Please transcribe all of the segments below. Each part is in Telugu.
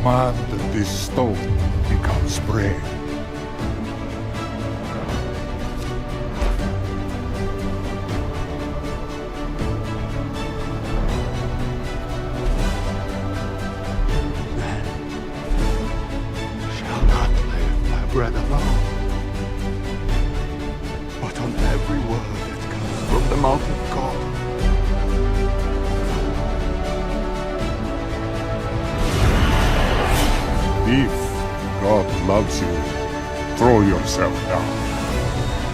command that this stone becomes bread. Man shall not live by bread alone, but on every word that comes from the mouth of God. If God loves you, throw yourself down.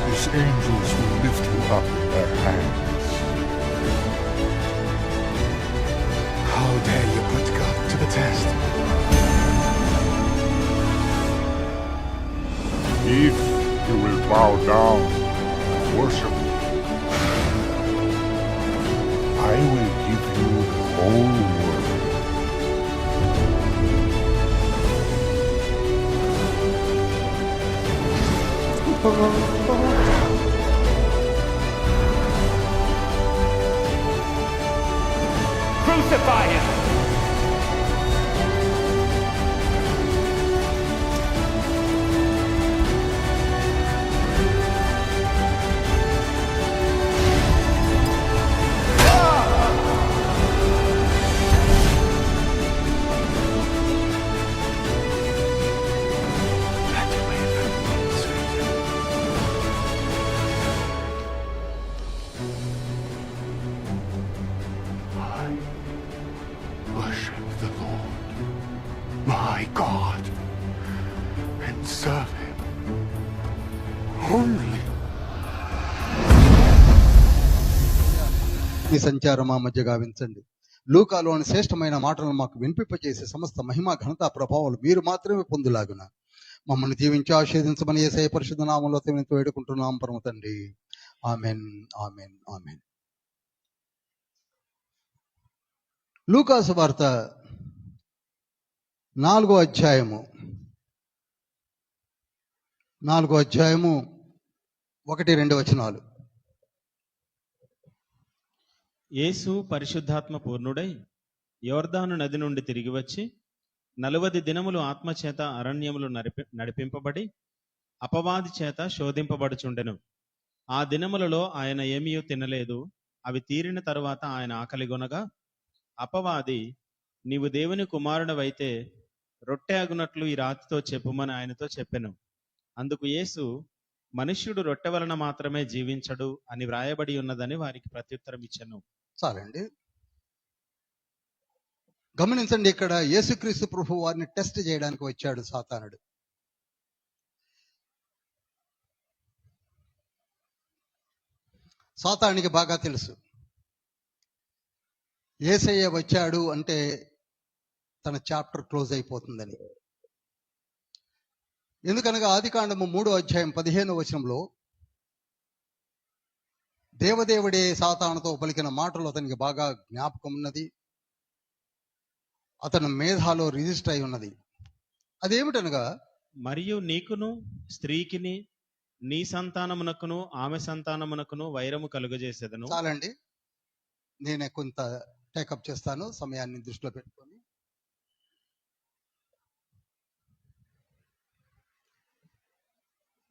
His angels will lift you up in their hands. How dare you put God to the test? If you will bow down and worship me, I will give you the whole world. Crucify him! Let your way from Savior. I worship the Lord, my God, and serve Him only. మీ సంచారం మా మధ్య గావించండి. లూకాలోని శ్రేష్టమైన మాటలను మాకు వినిపింపచేసే సమస్త మహిమ ఘనత ప్రభావాలు మీరు మాత్రమే పొందులాగున మమ్మల్ని దీవించి ఆశీర్వదించమని యేసయ్య పరిశుద్ధ నామములో దేవునితో వేడుకుంటున్నాం పరమ తండ్రి. Amen, amen, amen. లూకాసు వార్త 4వ అధ్యాయము 1-2 వచనాలు. యేసు పరిశుద్ధాత్మ పూర్ణుడై యోర్దాను నది నుండి తిరిగి వచ్చి 40 దినములు ఆత్మచేత అరణ్యములు నడిపింపబడి అపవాది చేత శోధింపబడుచుండెను. ఆ దినములలో ఆయన ఏమీయూ తినలేదు. అవి తీరిన తరువాత ఆయన ఆకలిగొనగా అపవాది, నీవు దేవుని కుమారుడవైతే రొట్టె అగునట్లు ఈ రాతితో చెప్పుమని ఆయనతో చెప్పెను. అందుకు యేసు, మనుష్యుడు రొట్టె వలన మాత్రమే జీవించడు అని వ్రాయబడి ఉన్నదని వారికి ప్రత్యుత్తరం ఇచ్చెను. చాలండి. గమనించండి, ఇక్కడ యేసుక్రీస్తు ప్రభు వారిని టెస్ట్ చేయడానికి వచ్చాడు సాతానుడు. సాతానికి బాగా తెలుసు యేసయ్య వచ్చాడు అంటే తన చాప్టర్ క్లోజ్ అయిపోతుందని. ఎందుకనగా ఆదికాండము 3వ అధ్యాయం 15వ వచనంలో దేవదేవుడే సాతానుతో పలికిన మాటలు అతనికి బాగా జ్ఞాపకం ఉన్నది. అతను మేధాలో రిజిస్టర్ అయి ఉన్నది. అదేమిటనగా, మరియు నీకును స్త్రీకిని నీ సంతానమునకును ఆమె సంతానమునకును వైరము కలుగజేసేదను. చాలండి, నేనే కొంత టేకప్ చేస్తాను సమయాన్ని దృష్టిలో పెట్టుకొని.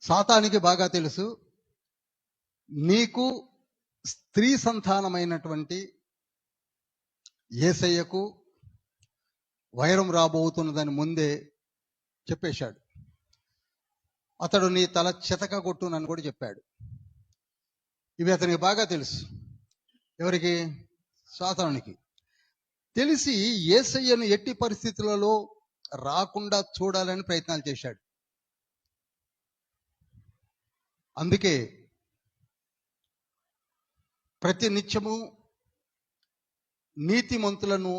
సాతానికి బాగా తెలుసు నీకు స్త్రీ సంతానమైనటువంటి యేసయ్యకు వైరం రాబోతున్నదని ముందే చెప్పేశాడు. అతడు నీ తల చితకగొట్టునని కూడా చెప్పాడు. ఇవి అతనికి బాగా తెలుసు. ఎవరికి? సాతానునికి. తెలిసి యేసయ్యను ఎట్టి పరిస్థితులలో రాకుండా చూడాలని ప్రయత్నాలు చేశాడు. అందుకే ప్రతి నిత్యము నీతిమంతులను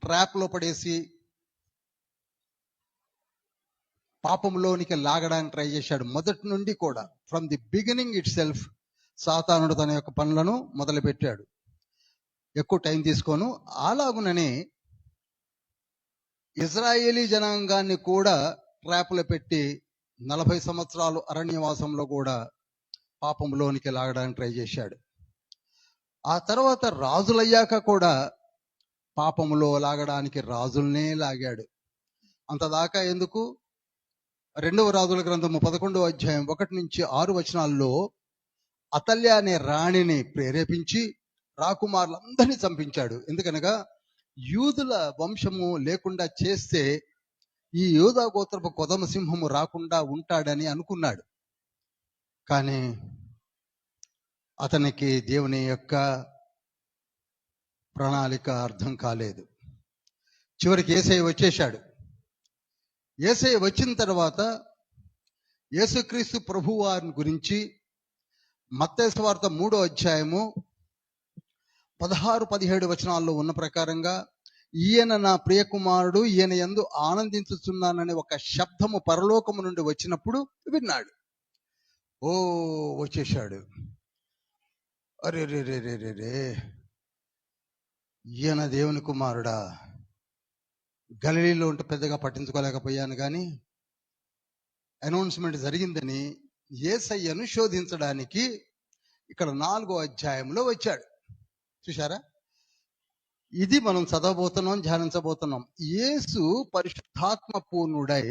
ట్రాప్లో పడేసి పాపంలోనికి లాగడానికి ట్రై చేశాడు. మొదటి నుండి కూడా, from the beginning it self సాతానుడు తన యొక్క పనులను మొదలుపెట్టాడు. ఎక్కువ టైం తీసుకోను. అలాగుననే ఇజ్రాయేలీ జనాంగాన్ని కూడా ట్రాప్లో పెట్టి 40 సంవత్సరాలు అరణ్యవాసంలో కూడా పాపంలోనికి లాగడానికి ట్రై చేశాడు. ఆ తర్వాత రాజులయ్యాక కూడా పాపములో లాగడానికి రాజుల్నే లాగాడు. అంతదాకా ఎందుకు? 2వ రాజుల గ్రంథము 11వ అధ్యాయం 1-6 వచనాల్లో అతల్య అనే రాణిని ప్రేరేపించి రాకుమారులందరినీ చంపించాడు. ఎందుకనగా యూదుల వంశము లేకుండా చేస్తే ఈ యూదా గోత్రపు కొదమ సింహము రాకుండా ఉంటాడని అనుకున్నాడు. కానీ అతనికి దేవుని యొక్క ప్రణాళిక అర్థం కాలేదు. చివరికి యేసయ్య వచ్చేశాడు. యేసయ్య వచ్చిన తర్వాత యేసుక్రీస్తు ప్రభువారిని గురించి మత్తయి సువార్త 3వ అధ్యాయము 16-17 వచనాల్లో ఉన్న ప్రకారంగా ఈయన నా ప్రియకుమారుడు, ఈయన యందు ఆనందించుచున్నాననే ఒక శబ్దము పరలోకము నుండి వచ్చినప్పుడు విన్నాడు. ఓ వచ్చేశాడు. అరే రే రే రే రే రే, ఈయన దేవుని కుమారుడా. గలిలీలో ఉంటే పెద్దగా పట్టించుకోలేకపోయాను, కానీ అనౌన్స్మెంట్ జరిగిందని యేసయ్యను శోధించడానికి ఇక్కడ 4వ అధ్యాయంలో వచ్చాడు. చూశారా? ఇది మనం చదవబోతున్నాం, ధ్యానించబోతున్నాం. యేసు పరిశుద్ధాత్మ పూర్ణుడై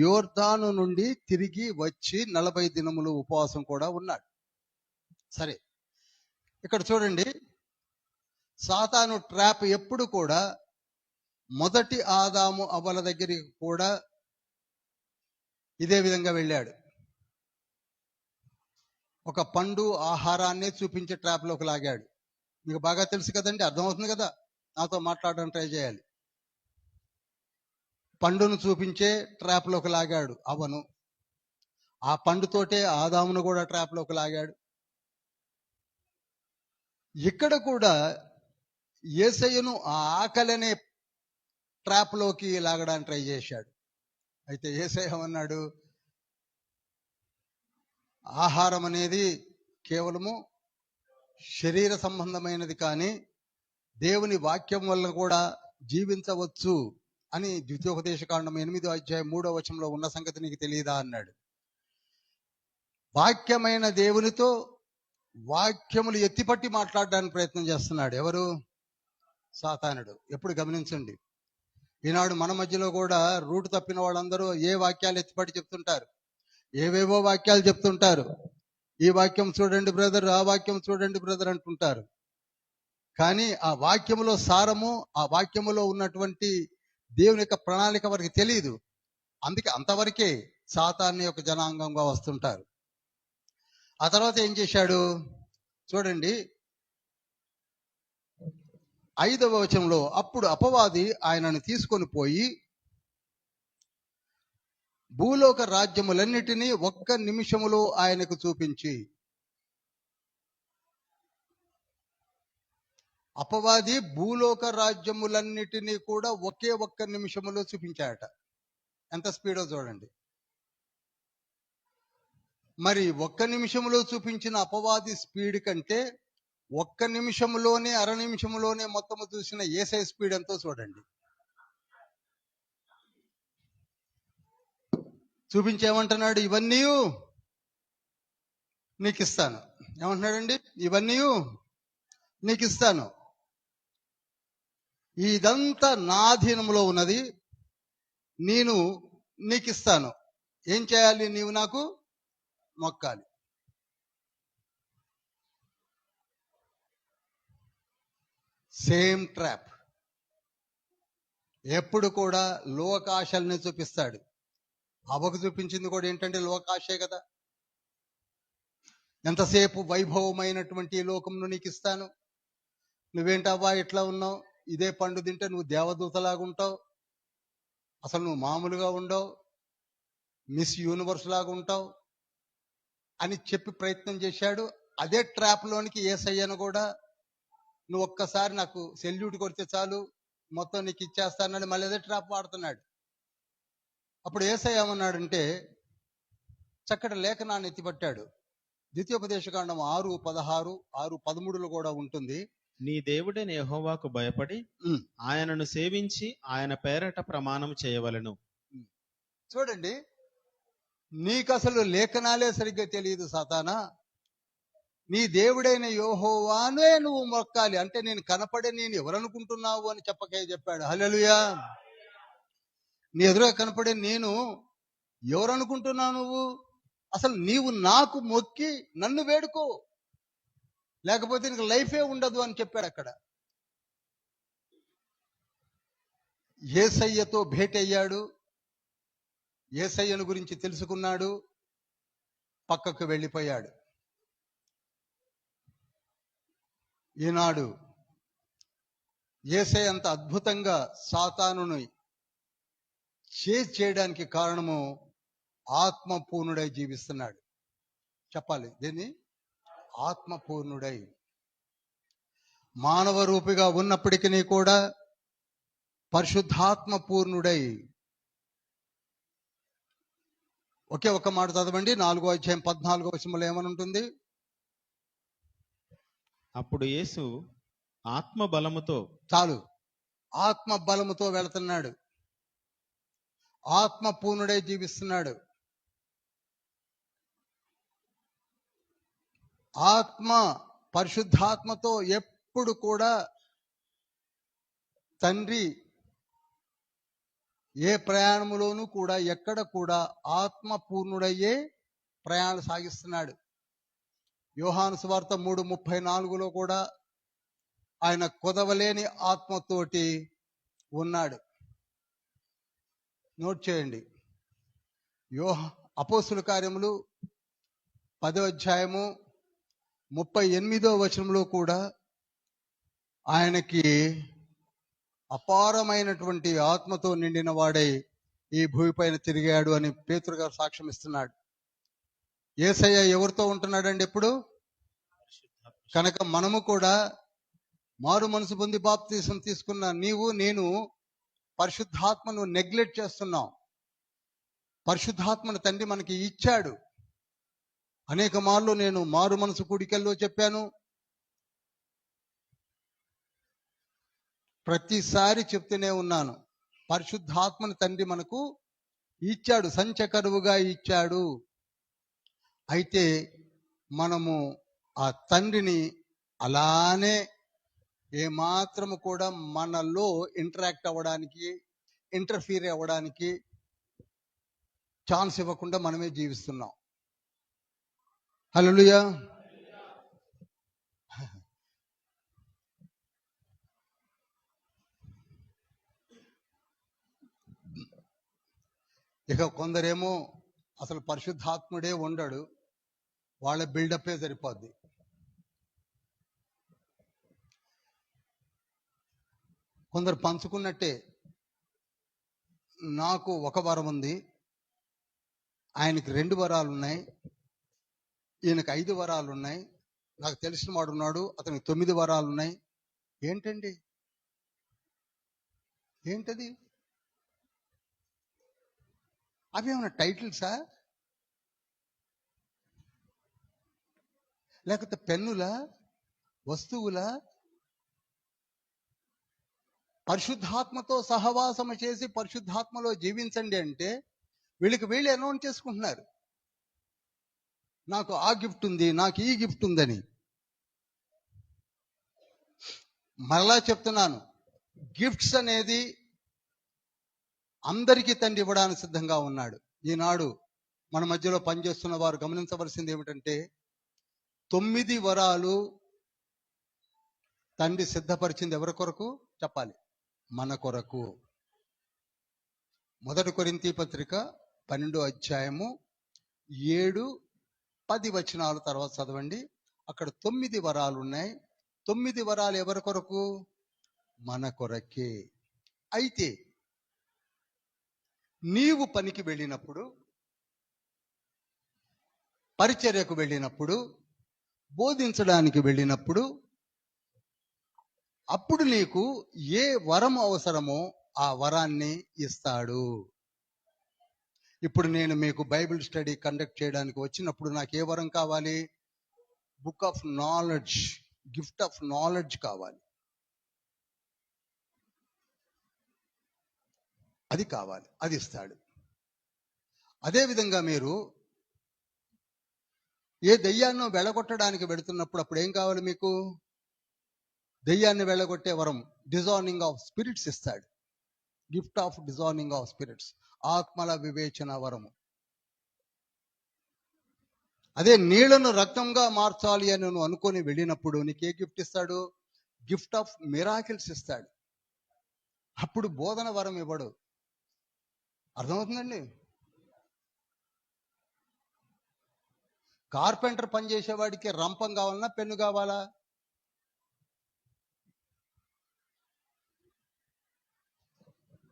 యోర్దాను నుండి తిరిగి వచ్చి 40 దినములు ఉపవాసం కూడా ఉన్నాడు. సరే, ఇక్కడ చూడండి, సాతాను ట్రాప్ ఎప్పుడు కూడా మొదటి ఆదాము అవ్వల దగ్గరికి కూడా ఇదే విధంగా వెళ్ళాడు. ఒక పండు ఆహారాన్నే చూపించే ట్రాప్లోకి లాగాడు. మీకు బాగా తెలుసు కదండి, అర్థమవుతుంది కదా. నాతో మాట్లాడడానికి ట్రై చేయాలి. పండును చూపించే ట్రాప్లోకి లాగాడు అవను. ఆ పండుతోటే ఆదామును కూడా ట్రాప్లోకి లాగాడు. ఇక్కడ కూడా యేసయ్యను ఆ ఆకలనే ట్రాప్లోకి లాగడానికి ట్రై చేశాడు. అయితే యేసయ్య అన్నాడు, ఆహారం అనేది కేవలము శరీర సంబంధమైనది, కానీ దేవుని వాక్యం వల్ల కూడా జీవించవచ్చు అని ద్వితీయోపదేశకాండం 8వ అధ్యాయం 3వ వచనంలో ఉన్న సంగతి నీకు తెలియదా అన్నాడు. వాక్యమైన దేవునితో వాక్యములు ఎత్తిపట్టి మాట్లాడడానికి ప్రయత్నం చేస్తున్నాడు. ఎవరు? సాతానుడు. ఎప్పుడు గమనించండి, ఈనాడు మన మధ్యలో కూడా రూటు తప్పిన వాళ్ళందరూ ఏ వాక్యాలు ఎత్తిపట్టి చెప్తుంటారు, ఏవేవో వాక్యాలు చెప్తుంటారు. ఈ వాక్యం చూడండి బ్రదర్, ఆ వాక్యం చూడండి బ్రదర్ అంటుంటారు. కానీ ఆ వాక్యములో సారము, ఆ వాక్యములో ఉన్నటువంటి దేవుని యొక్క ప్రణాళిక వారికి తెలియదు. అందుకే అంతవరకే సాతాను యొక్క జనాంగంగా వస్తుంటారు. ఆ తర్వాత ఏం చేశాడు చూడండి, 5వ వచనంలో, అప్పుడు అపవాది ఆయనను తీసుకొని పోయి భూలోక రాజ్యములన్నిటినీ ఒక్క నిమిషములో ఆయనకు చూపించి. అపవాది భూలోక రాజ్యములన్నిటినీ కూడా ఒక్క నిమిషములో చూపించాడట. ఎంత స్పీడో చూడండి. మరి 1 నిమిషంలో చూపించిన అపవాది స్పీడ్ కంటే 1 నిమిషంలోనే, అర నిమిషంలోనే మొత్తము చూసిన యేసయ్య స్పీడ్ ఎంతో చూడండి. చూపించేమంటున్నాడు, ఇవన్నీ నీకు ఇస్తాను. ఏమంటున్నాడండి? ఇవన్నీ నీకు ఇస్తాను, ఇదంతా నా అధీనంలో ఉన్నది, నేను నీకు ఇస్తాను. ఏం చేయాలి? నీవు నాకు మొక్కాలి. Same trap. ఎప్పుడు కూడా లోకాశల్ని చూపిస్తాడు. అవ్వకు చూపించింది కూడా ఏంటంటే లోకాశే కదా. ఎంతసేపు వైభవమైనటువంటి లోకంను నీకు ఇస్తాను, నువ్వేంటవ్వా ఇట్లా ఉన్నావు, ఇదే పండు తింటే నువ్వు దేవదూతలాగా ఉంటావు, అసలు నువ్వు మామూలుగా ఉండవు, మిస్ యూనివర్స్ లాగా ఉంటావు అని చెప్పి ప్రయత్నం చేశాడు. అదే ట్రాప్లోనికి యేసయ్యను కూడా, నువ్వు ఒక్కసారి నాకు సెల్యూట్ కొడితే చాలు, మొత్తం నీకు ఇచ్చేస్తానని మళ్ళీ అదే ట్రాప్ వాడుతున్నాడు. అప్పుడు యేసయ్య ఏమన్నాడంటే, చక్కటి లేఖనాన్ని ఎత్తిపట్టాడు. ద్వితీయోపదేశకాండం 6:16, 6:13 కూడా ఉంటుంది. నీ దేవుడైన యెహోవాకు భయపడి ఆయనను సేవించి ఆయన పేరట ప్రమాణం చేయవలెను. చూడండి, నీకు అసలు లేఖనాలే సరిగ్గా తెలియదు సాతానా. నీ దేవుడైన యెహోవానే నువ్వు మొక్కాలి. అంటే నేను కనపడే నేను ఎవరనుకుంటున్నావు అని చెప్పకే చెప్పాడు. హల్లెలూయా. నీ ఎదురుగా కనపడే నేను ఎవరు అనుకుంటున్నావు నువ్వు? అసలు నీవు నాకు మొక్కి నన్ను వేడుకో, లేకపోతే నీకు లైఫే ఉండదు అని చెప్పాడు అక్కడ. యేసయ్యతో భేటీ అయ్యాడు, యేసయ్యను గురించి తెలుసుకున్నాడు, పక్కకు వెళ్ళిపోయాడు. ఈనాడు యేసయ్య అంత అద్భుతంగా సాతానుని చేయడానికి కారణము ఆత్మపూర్ణుడై జీవిస్తున్నాడు. చెప్పాలి దీన్ని, ఆత్మపూర్ణుడై. మానవ రూపిగా ఉన్నప్పటికీ కూడా పరిశుద్ధాత్మ పూర్ణుడై. ఒకే ఒక మాట చదవండి, 4వ అధ్యాయం 14వ వచనంలో ఏమని ఉంటుంది? అప్పుడు యేసు ఆత్మ బలముతో, చాలు, ఆత్మ బలముతో వెళుతున్నాడు, ఆత్మ పూర్ణుడై జీవిస్తున్నాడు. ఆత్మ పరిశుద్ధాత్మతో ఎప్పుడు కూడా తండ్రి ఏ ప్రయాణములోనూ కూడా ఎక్కడ కూడా ఆత్మ పూర్ణుడయ్యే ప్రయాణం సాగిస్తున్నాడు. యోహాను సువార్త 3:34లో కూడా ఆయన కొదవలేని ఆత్మతోటి ఉన్నాడు. నోట్ చేయండి. అపోస్తుల కార్యములు 10వ అధ్యాయము 38వ వచనంలో కూడా ఆయనకి అపారమైనటువంటి ఆత్మతో నిండిన వాడై ఈ భూమిపైన తిరిగాడు అని పేతురు గారు సాక్ష్యం ఇస్తున్నాడు. యేసయ్య ఎవరితో ఉంటున్నాడండి ఎప్పుడు? కనుక మనము కూడా మారు మనసు పొంది బాప్తీసం తీసుకున్న నీవు నేను పరిశుద్ధాత్మను నెగ్లెక్ట్ చేస్తున్నాం. పరిశుద్ధాత్మను తండ్రి మనకి ఇచ్చాడు. అనేక మార్లు నేను మారు మనసు కూడికల్లో చెప్పాను, ప్రతిసారి చెప్తూనే ఉన్నాను. పరిశుద్ధాత్మను తండ్రి మనకు ఇచ్చాడు, సంచకరువుగా ఇచ్చాడు. అయితే మనము ఆ తండ్రిని అలానే ఏమాత్రము కూడా మనలో ఇంటరాక్ట్ అవ్వడానికి, ఇంటర్ఫీర్ అవ్వడానికి ఛాన్స్ ఇవ్వకుండా మనమే జీవిస్తున్నాం. హల్లెలూయా. ఇక కొందరేమో అసలు పరిశుద్ధాత్ముడే ఉండడు, వాళ్ళ బిల్డప్పే సరిపోద్ది. కొందరు పంచుకున్నట్టే, నాకు ఒక వరం ఉంది, ఆయనకి 2 వరాలు ఉన్నాయి, ఈయనకి 5 వరాలు ఉన్నాయి, నాకు తెలిసిన వాడు ఉన్నాడు అతనికి 9 వరాలు ఉన్నాయి. ఏంటండి, ఏంటది? అవి ఏమైనా టైటిల్సా, లేకపోతే పెన్నులా, వస్తువులా? పరిశుద్ధాత్మతో సహవాసము చేసి పరిశుద్ధాత్మలో జీవించండి అంటే వీళ్ళకి వీళ్ళు అనౌన్స్ చేసుకుంటున్నారు, నాకు ఆ గిఫ్ట్ ఉంది, నాకు ఈ గిఫ్ట్ ఉందని. మరలా చెప్తున్నాను, గిఫ్ట్స్ అనేది అందరికీ తండ్రి ఇవ్వడానికి సిద్ధంగా ఉన్నాడు. ఈనాడు మన మధ్యలో పనిచేస్తున్న వారు గమనించవలసింది ఏమిటంటే, 9 వరాలు తండ్రి సిద్ధపరిచింది ఎవరి కొరకు చెప్పాలి? మన కొరకు. 1 కొరింథీ పత్రిక 12వ అధ్యాయము 7-10 వచనాల తర్వాత చదవండి. అక్కడ 9 వరాలు ఉన్నాయి. 9 వరాలు ఎవరి కొరకు? మన కొరకే. అయితే నీవు పనికి వెళ్ళినప్పుడు, పరిచర్యకు వెళ్ళినప్పుడు, బోధించడానికి వెళ్ళినప్పుడు, అప్పుడు నీకు ఏ వరం అవసరమో ఆ వరాన్ని ఇస్తాడు. ఇప్పుడు నేను మీకు బైబిల్ స్టడీ కండక్ట్ చేయడానికి వచ్చినప్పుడు నాకు ఏ వరం కావాలి? Book of knowledge, gift of knowledge కావాలి. అది కావాలి, అది ఇస్తాడు. అదేవిధంగా మీరు ఏ దెయ్యాన్నో వెళ్ళగొట్టడానికి వెళుతున్నప్పుడు అప్పుడు ఏం కావాలి మీకు? దెయ్యాన్ని వెళ్ళగొట్టే వరం, డిజార్నింగ్ ఆఫ్ స్పిరిట్స్ ఇస్తాడు. గిఫ్ట్ ఆఫ్ డిజార్నింగ్ ఆఫ్ స్పిరిట్స్, ఆత్మల వివేచన వరము. అదే నీళ్లను రక్తంగా మార్చాలి అని నువ్వు అనుకొని వెళ్ళినప్పుడు నీకు ఏ గిఫ్ట్ ఇస్తాడు? గిఫ్ట్ ఆఫ్ మిరాకిల్స్ ఇస్తాడు. అప్పుడు బోధన వరం ఇవ్వడు. అర్థమవుతుందండి? కార్పెంటర్ పని చేసేవాడికి రంపం కావాలన్నా పెన్ను కావాలా?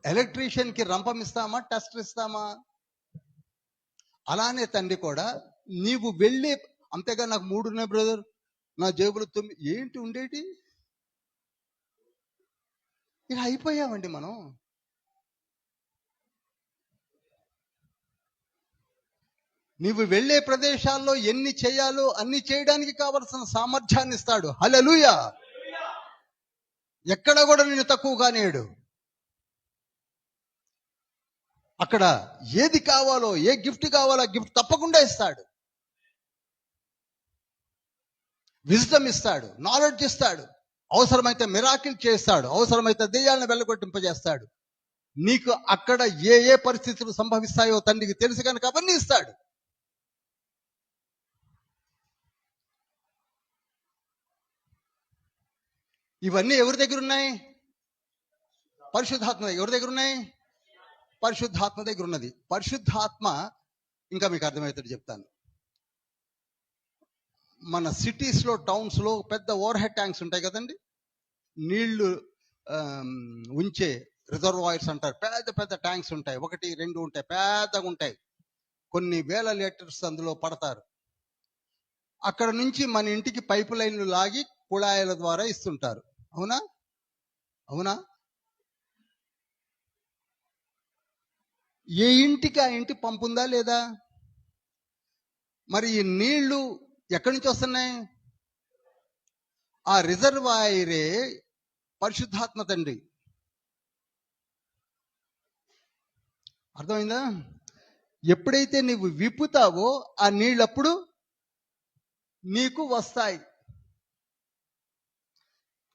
ఎలక్ట్రీషియన్కి రంపం ఇస్తామా, టెస్టర్ ఇస్తామా? అలానే తండ్రి కూడా నీవు వెళ్ళి, అంతేగా నాకు 3 ఉన్నాయి బ్రదర్, నా జేబులు 9, ఏంటి ఉండేటి? ఇలా అయిపోయామండి మనం. నీవు వెళ్ళే ప్రదేశాల్లో ఎన్ని చేయాలో అన్ని చేయడానికి కావలసిన సామర్థ్యాన్ని ఇస్తాడు. హల్లెలూయా. ఎక్కడ కూడా నిన్ను తక్కువ కానియడు. అక్కడ ఏది కావాలో, ఏ గిఫ్ట్ కావాలో ఆ గిఫ్ట్ తప్పకుండా ఇస్తాడు. విజ్డమ్ ఇస్తాడు, నాలెడ్జ్ ఇస్తాడు, అవసరమైతే మిరాకిల్ చేస్తాడు, అవసరమైతే దెయ్యాలను వెళ్ళగొట్టింపజేస్తాడు. నీకు అక్కడ ఏ ఏ పరిస్థితులు సంభవిస్తాయో తండ్రికి తెలుసు కనుక అవన్నీ ఇస్తాడు. ఇవన్నీ ఎవరి దగ్గర ఉన్నాయి? పరిశుద్ధాత్మ దగ్గర. ఎవరి దగ్గర ఉన్నాయి? పరిశుద్ధాత్మ దగ్గర ఉన్నది. పరిశుద్ధాత్మ ఇంకా మీకు అర్థమవుతుంది చెప్తాను. మన సిటీస్లో, టౌన్స్లో పెద్ద ఓవర్ హెడ్ ట్యాంక్స్ ఉంటాయి కదండి, నీళ్లు ఉంచే రిజర్వాయర్స్ అంటారు. పెద్ద పెద్ద ట్యాంక్స్ ఉంటాయి, 1, 2 ఉంటాయి, పెద్దగా ఉంటాయి. కొన్ని వేల లీటర్స్ అందులో పడతారు. అక్కడ నుంచి మన ఇంటికి పైపు లైన్లు లాగి కుళాయిల ద్వారా ఇస్తుంటారు. అవునా? అవునా? ఏ ఇంటికి ఆ ఇంటి పంపు ఉందా లేదా? మరి ఈ నీళ్లు ఎక్కడి నుంచి వస్తున్నాయి? ఆ రిజర్వాయరే పరిశుద్ధాత్మ తండ్రి. అర్థమైందా? ఎప్పుడైతే నీవు విప్పుతావో ఆ నీళ్ళప్పుడు నీకు వస్తాయి.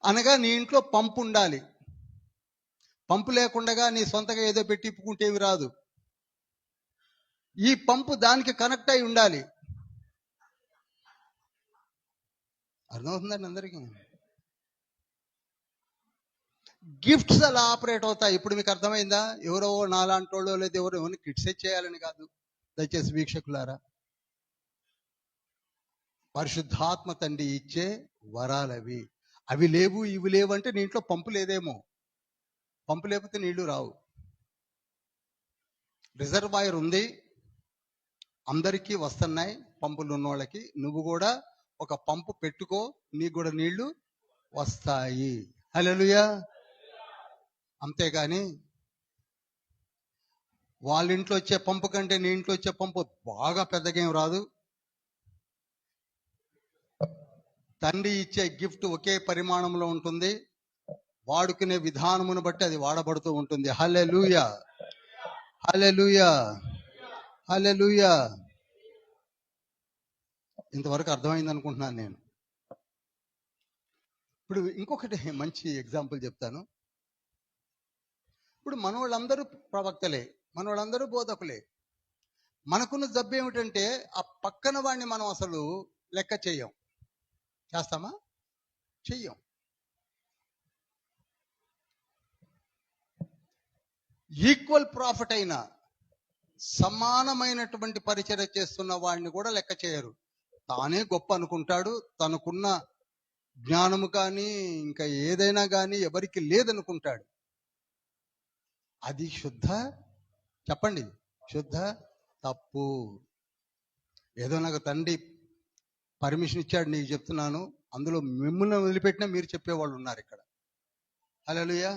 అనగా నీ ఇంట్లో పంపు ఉండాలి. పంపు లేకుండా నీ సొంతగా ఏదో పెట్టి ఇప్పుకుంటే ఏమి రాదు. ఈ పంపు దానికి కనెక్ట్ అయి ఉండాలి. అర్థమవుతుందండి అందరికీ? గిఫ్ట్స్ అలా ఆపరేట్ అవుతాయి. ఇప్పుడు మీకు అర్థమైందా? ఎవరో నాలాంటోళ్ళో లేదా ఎవరో కిట్సే చేయాలని కాదు. దయచేసి వీక్షకులారా, పరిశుద్ధాత్మ తండ్రి ఇచ్చే వరాలవి. అవి లేవు, ఇవి లేవు అంటే నీ ఇంట్లో పంపు లేదేమో. పంపు లేకపోతే నీళ్లు రావు. రిజర్వాయర్ ఉంది, అందరికీ వస్తున్నాయి పంపులు ఉన్నోళ్ళకి. నువ్వు కూడా ఒక పంపు పెట్టుకో, నీకు కూడా నీళ్లు వస్తాయి. హల్లెలూయా. అంతేగాని వాళ్ళ ఇంట్లో వచ్చే పంపు కంటే నీ ఇంట్లో వచ్చే పంపు బాగా పెద్దగా ఏం రాదు. తండ్రి ఇచ్చే గిఫ్ట్ ఒకే పరిమాణంలో ఉంటుంది, వాడుకునే విధానమును బట్టి అది వాడబడుతూ ఉంటుంది. హల్లెలూయా, హల్లెలూయా, హల్లెలూయా. ఇంతవరకు అర్థమైంది అనుకుంటున్నాను నేను. ఇప్పుడు ఇంకొకటి మంచి ఎగ్జాంపుల్ చెప్తాను. ఇప్పుడు మనోళ్ళందరూ ప్రవక్తలే, మనోళ్ళందరూ బోధకులే. మనకున్న జబ్బు ఏమిటంటే ఆ పక్కన వాడిని మనం అసలు లెక్క చెయ్యం. చేస్తామా? చెయ్యం. ఈక్వల్ ప్రాఫిట్ అయిన, సమానమైనటువంటి పరిచర్య చేస్తున్న వాడిని కూడా లెక్క చేయరు. తానే గొప్ప అనుకుంటాడు. తనకున్న జ్ఞానము కానీ ఇంకా ఏదైనా కానీ ఎవరికి లేదనుకుంటాడు. అది శుద్ధ, చెప్పండి, శుద్ధ తప్పు. ఏదో నాకు తండ్రి పర్మిషన్ ఇచ్చాడు, నీకు చెప్తున్నాను. అందులో మిమ్మల్ని వదిలిపెట్టినా మీరు చెప్పేవాళ్ళు ఉన్నారు ఇక్కడ. హల్లెలూయా.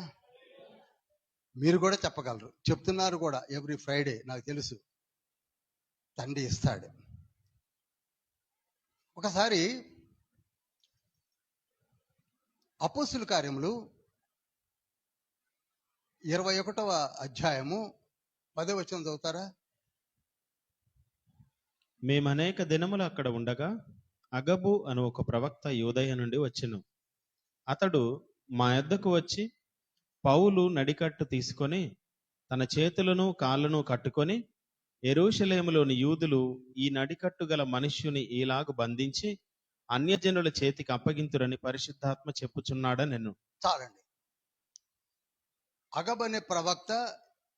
మీరు కూడా చెప్పగలరు, చెప్తున్నారు కూడా. ఎవ్రీ ఫ్రైడే నాకు తెలుసు తండ్రి ఇస్తాడు. ఒకసారి అపోస్తుల కార్యములు 21వ అధ్యాయము 10వ వచనం చదువుతారా? మేము అనేక దినములు అక్కడ ఉండగా అగబు అను ఒక ప్రవక్త యూదయ నుండి వచ్చెను. అతడు మా యొద్దకు వచ్చి, పౌలు నడికట్టు తీసుకొని తన చేతులను కాళ్ళను కట్టుకొని, యెరూషలేములోని యూదులు ఈ నడికట్టు గల మనుష్యుని ఈలాగు బంధించి అన్యజనుల చేతికి అప్పగింతురని పరిశుద్ధాత్మ చెప్పుచున్నాడనెను. చాలండి. అగబ్ అనే ప్రవక్త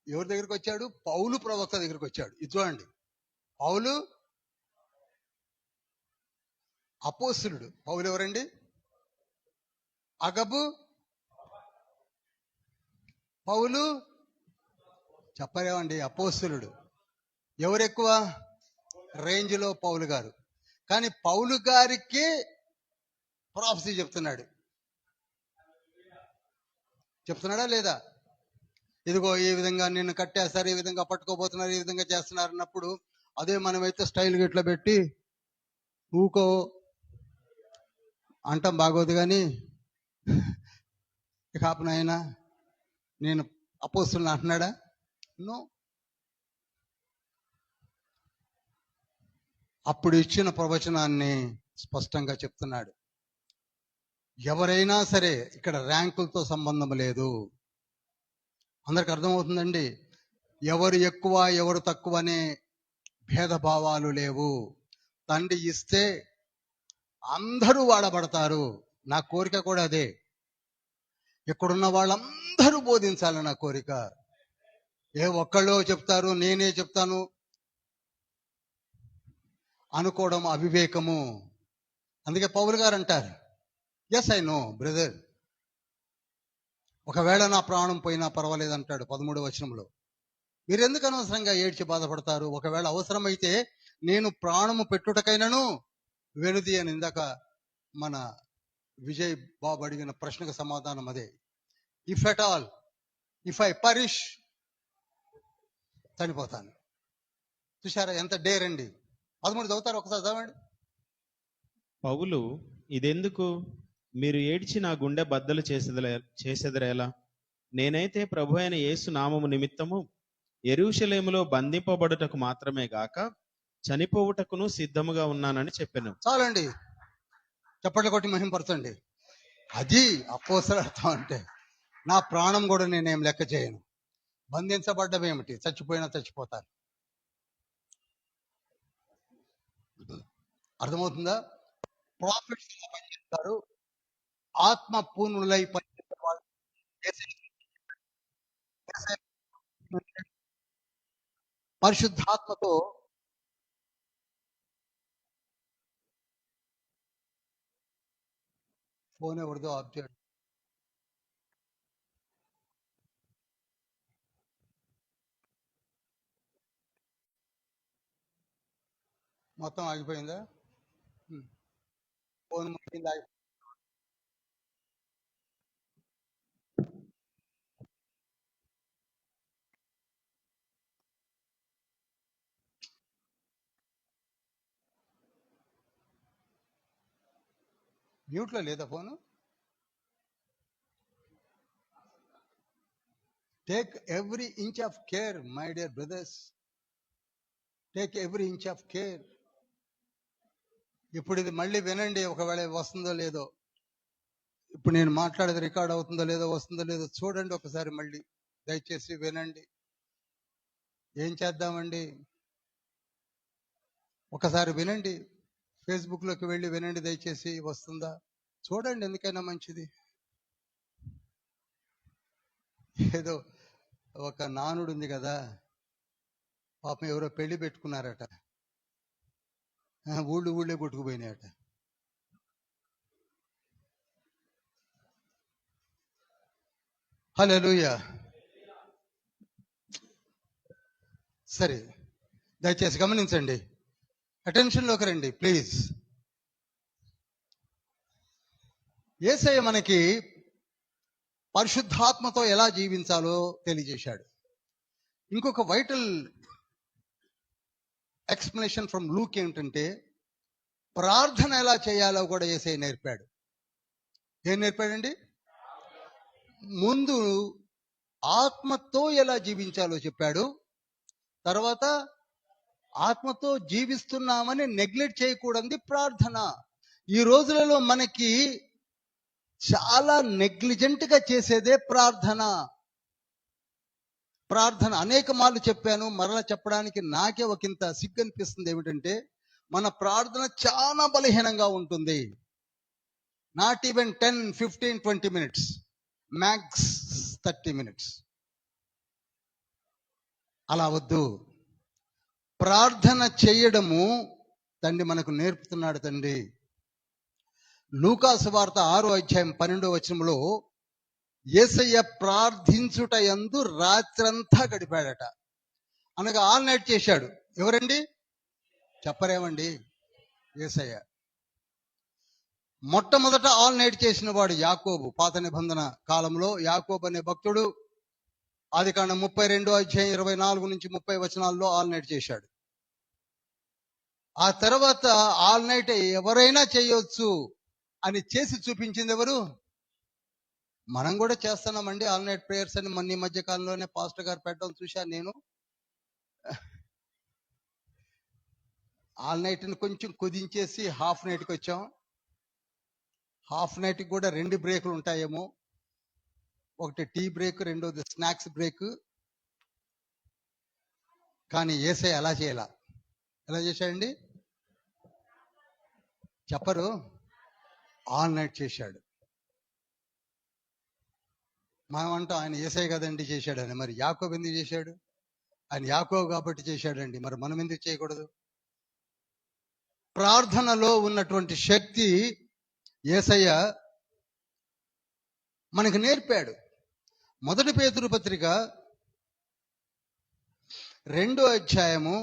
ఎవరి దగ్గరికి వచ్చాడు? పౌలు ప్రవక్త దగ్గరికి వచ్చాడు. ఇది చూడండి, పౌలు అపోస్తులుడు. పౌలు ఎవరండి? అగబు పౌలు చెప్పలేమండి, అపోస్తులుడు. ఎవరు ఎక్కువ రేంజ్లో? పౌలు గారు. కానీ పౌలు గారికి ప్రాఫెసీ చెప్తున్నాడా లేదా? ఇదిగో ఈ విధంగా నిన్ను కట్టేస్తారు, ఈ విధంగా పట్టుకోబోతున్నారు, ఈ విధంగా చేస్తున్నారు అన్నప్పుడు అదే మనమైతే స్టైల్గా ఇట్లా పెట్టి ఊకో అంటాం, బాగోదు. కానీ ఇక ఆపనైనా నేను అపోస్తులను అంటున్నాడా? నో. అప్పుడు ఇచ్చిన ప్రవచనాన్ని స్పష్టంగా చెప్తున్నాడు. ఎవరైనా సరే, ఇక్కడ ర్యాంకులతో సంబంధం లేదు. అందరికి అర్థమవుతుందండి? ఎవరు ఎక్కువ ఎవరు తక్కువ అనే భేదభావాలు లేవు. తండ్రి ఇస్తే అందరూ వాడబడతారు. నా కోరిక కూడా అదే. ఇక్కడున్న వాళ్ళందరూ బోధించాలి నా కోరిక. ఏ ఒక్కళ్ళో చెప్తారు నేనే చెప్తాను అనుకోవడం అవివేకము. అందుకే పౌలు గారు అంటారు, ఎస్ ఐ నో బ్రదర్, ఒకవేళ నా ప్రాణం పోయినా పర్వాలేదు అంటాడు 13వ వచనంలో. మీరు ఎందుకు అనవసరంగా ఏడ్చి బాధపడతారు? ఒకవేళ అవసరమైతే నేను ప్రాణము పెట్టుటకైనను వెనుది అని ఇందాక మన విజయ్ బాబు అడిగిన ప్రశ్నకు సమాధానం అదే. If at all, if I perish, చనిపోతాను. చూసారా ఎంత డేర్ అండి? 13 చదువుతారు, ఒకసారి చదవండి. పౌలు, ఇదెందుకు? మీరు ఏడ్చి నా గుండె బద్దలు చేసెదరేలా? నేనైతే ప్రభు అయిన యేసు నామము నిమిత్తము యెరూషలేములో బంధింపబడుటకు మాత్రమే గాక చనిపోవుటకును సిద్ధముగా ఉన్నానని చెప్పాను. చాలండి, చప్పట్లు కొట్టి మహింపరచండి. అది అపోస్తలుల అర్థం. అంటే నా ప్రాణం కూడా నేనేం లెక్క చేయను. బంధించబడ్డమేమిటి? చచ్చిపోయినా చచ్చిపోతారు. అర్థమవుతుందా? ప్రాఫిట్స్ పనిచేస్తారు, ఆత్మ పూర్ణులై పనిచేసే వాళ్ళు పరిశుద్ధాత్మతో ఫోన్ ఎవరిదో ఆఫ్ చేయండి. మొత్తం ఆగిపోయిందా? ఫోన్ మొత్తం ఆగిపోయింది. మ్యూట్లో లేదా phone? Take every inch of care my dear brothers, take every inch of care. ఇప్పుడు ఇది మళ్ళీ వినండి, ఒకవేళ వస్తుందో లేదో. ఇప్పుడు నేను మాట్లాడేది రికార్డ్ అవుతుందో లేదో, వస్తుందో లేదో చూడండి ఒకసారి, మళ్ళీ దయచేసి వినండి. ఏం చేద్దామండి? ఒకసారి వినండి, ఫేస్బుక్లోకి వెళ్ళి వినండి దయచేసి, వస్తుందా చూడండి, ఎందుకైనా మంచిది. ఏదో ఒక నానుడు ఉంది కదా, పాపం ఎవరో పెళ్లి పెట్టుకున్నారట, ఊళ్ళే కొట్టుకుపోయినాయట. హల్లెలూయా. సరే, దయచేసి గమనించండి, అటెన్షన్లోకి రండి ప్లీజ్. యేసయ్య మనకి పరిశుద్ధాత్మతో ఎలా జీవించాలో తెలియజేశాడు. ఇంకొక వైటల్ ఎక్స్ప్లెనేషన్ ఫ్రమ్ లూక్ ఏమిటంటే, ప్రార్థన ఎలా చేయాలో కూడా యేసయ్య నేర్పాడు. ఏం నేర్పాడండి? ముందు ఆత్మతో ఎలా జీవించాలో చెప్పాడు. తర్వాత ఆత్మతో జీవిస్తున్నామని నెగ్లెక్ట్ చేయకూడదు ప్రార్థన. ఈ రోజులలో మనకి చాలా నెగ్లిజెంట్ గా చేసేదే ప్రార్థన. ప్రార్థన అనేక మార్లు చెప్పాను, మరలా చెప్పడానికి నాకే ఒకంత సిగ్గు అనిపిస్తుంది. ఏమిటంటే మన ప్రార్థన చాలా బలహీనంగా ఉంటుంది. Not even 10, 15, 20 minutes, max 30 minutes. అలా వద్దు. ప్రార్థన చేయడము తండ్రి మనకు నేర్పుతున్నాడు. తండ్రి లూకాసు వార్త 6వ అధ్యాయం 12వ వచనంలో యేసయ్య ప్రార్థించుట యందు రాత్రంతా గడిపాడట. అనగా ఆల్ నైట్ చేశాడు. ఎవరండి? చెప్పరేమండి? యేసయ్య. మొట్టమొదట ఆల్ నైట్ చేసిన వాడు యాకోబు. పాత నిబంధన కాలంలో యాకోబు అనే భక్తుడు ఆదికాండం 32వ అధ్యాయం 24 నుంచి 30 వచనాల్లో ఆల్ నైట్ చేశాడు. ఆ తర్వాత ఆల్ నైట్ ఎవరైనా చేయొచ్చు అని చేసి చూపించింది ఎవరు? మనం కూడా చేస్తున్నామండి ఆల్ నైట్ ప్రేయర్స్ అని. మొన్న ఈ మధ్య కాలంలోనే పాస్టర్ గారు పెట్టడం చూశాను నేను. ఆల్ నైట్ని కొంచెం కుదించేసి హాఫ్ నైట్కి వచ్చాం. హాఫ్ నైట్కి కూడా 2 బ్రేకులు ఉంటాయేమో. ఒకటి టీ బ్రేక్, రెండోది స్నాక్స్ బ్రేక్. కానీ యేసయ్య అలా చేయాల. ఎలా చేశాడండి? చెప్పరు. ఆల్ నైట్ చేశాడు. మనం అంటాం ఆయన యేసయ్య కదండి చేశాడని. మరి యాకోబు ఎందుకు చేశాడు? ఆయన యాకోబు కాబట్టి చేశాడండి. మరి మనం ఎందుకు చేయకూడదు? ప్రార్థనలో ఉన్నటువంటి శక్తి యేసయ్య మనకు నేర్పాడు. మొదటి పేతురు పత్రిక 2వ అధ్యాయము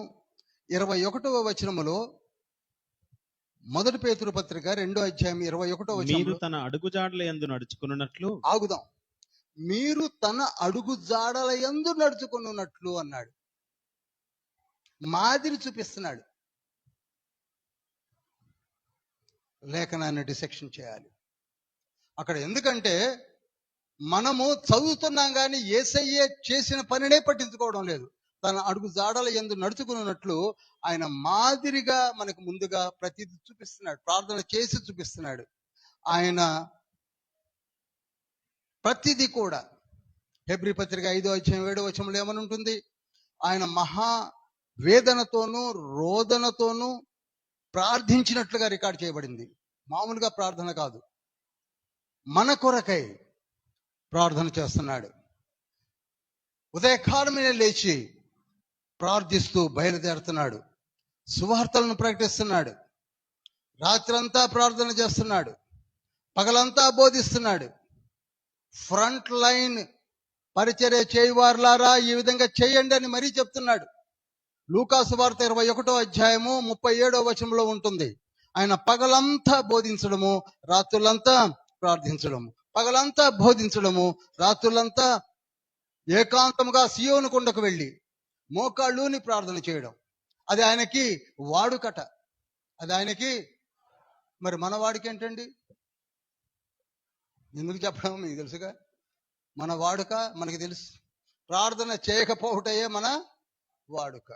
21వ వచనములో, మొదటి పేతురు పత్రిక 2వ అధ్యాయం 21వ మీరు వచనంలో, తన అడుగుజాడల యందు నడుచుకున్నట్లు. ఆగుదాం. మీరు తన అడుగు జాడల యందు నడుచుకున్నట్లు అన్నాడు. మాదిరి చూపిస్తున్నాడు. లేఖనాన్ని డిసెక్షన్ చేయాలి అక్కడ. ఎందుకంటే మనము చదువుతున్నాం కానీ యేసయ్యే చేసిన పనినే పట్టించుకోవడం లేదు. తన అడుగు జాడల యందు నడుచుకున్నట్లు ఆయన మాదిరిగా మనకు ముందుగా ప్రతిదీ చూపిస్తున్నాడు. ప్రార్థన చేసి చూపిస్తున్నాడు. ఆయన ప్రతిదీ కూడా హెబ్రీ పత్రిక 5వ అధ్యాయం 7వ వచనంలో ఏమని ఉంటుంది? ఆయన మహా వేదనతోనూ రోదనతోనూ ప్రార్థించినట్లుగా రికార్డ్ చేయబడింది. మామూలుగా ప్రార్థన కాదు, మన కొరకై ప్రార్థన చేస్తున్నాడు. ఉదయకాలమే లేచి ప్రార్థిస్తూ బయలుదేరుతున్నాడు. సువార్తలను ప్రకటిస్తున్నాడు. రాత్రంతా ప్రార్థన చేస్తున్నాడు. పగలంతా బోధిస్తున్నాడు. ఫ్రంట్ లైన్ పరిచర్య చేయవారులారా ఈ విధంగా చేయండి అని మరీ చెప్తున్నాడు. లూకాసు వార్త 21వ అధ్యాయము 37వ వచనంలో ఉంటుంది. ఆయన పగలంతా బోధించడము, రాత్రులంతా ప్రార్థించడము. పగలంతా బోధించడము, రాత్రులంతా ఏకాంతముగా సియోను కొండకు వెళ్ళి మోకాళ్ళూని ప్రార్థన చేయడం. అది ఆయనకి వాడుకట. అది ఆయనకి. మరి మన వాడికి ఏంటండి? ఎందుకు చెప్పడం మీకు తెలుసుగా. మన వాడుక మనకి తెలుసు. ప్రార్థన చేయకపోవటయే మన వాడుక.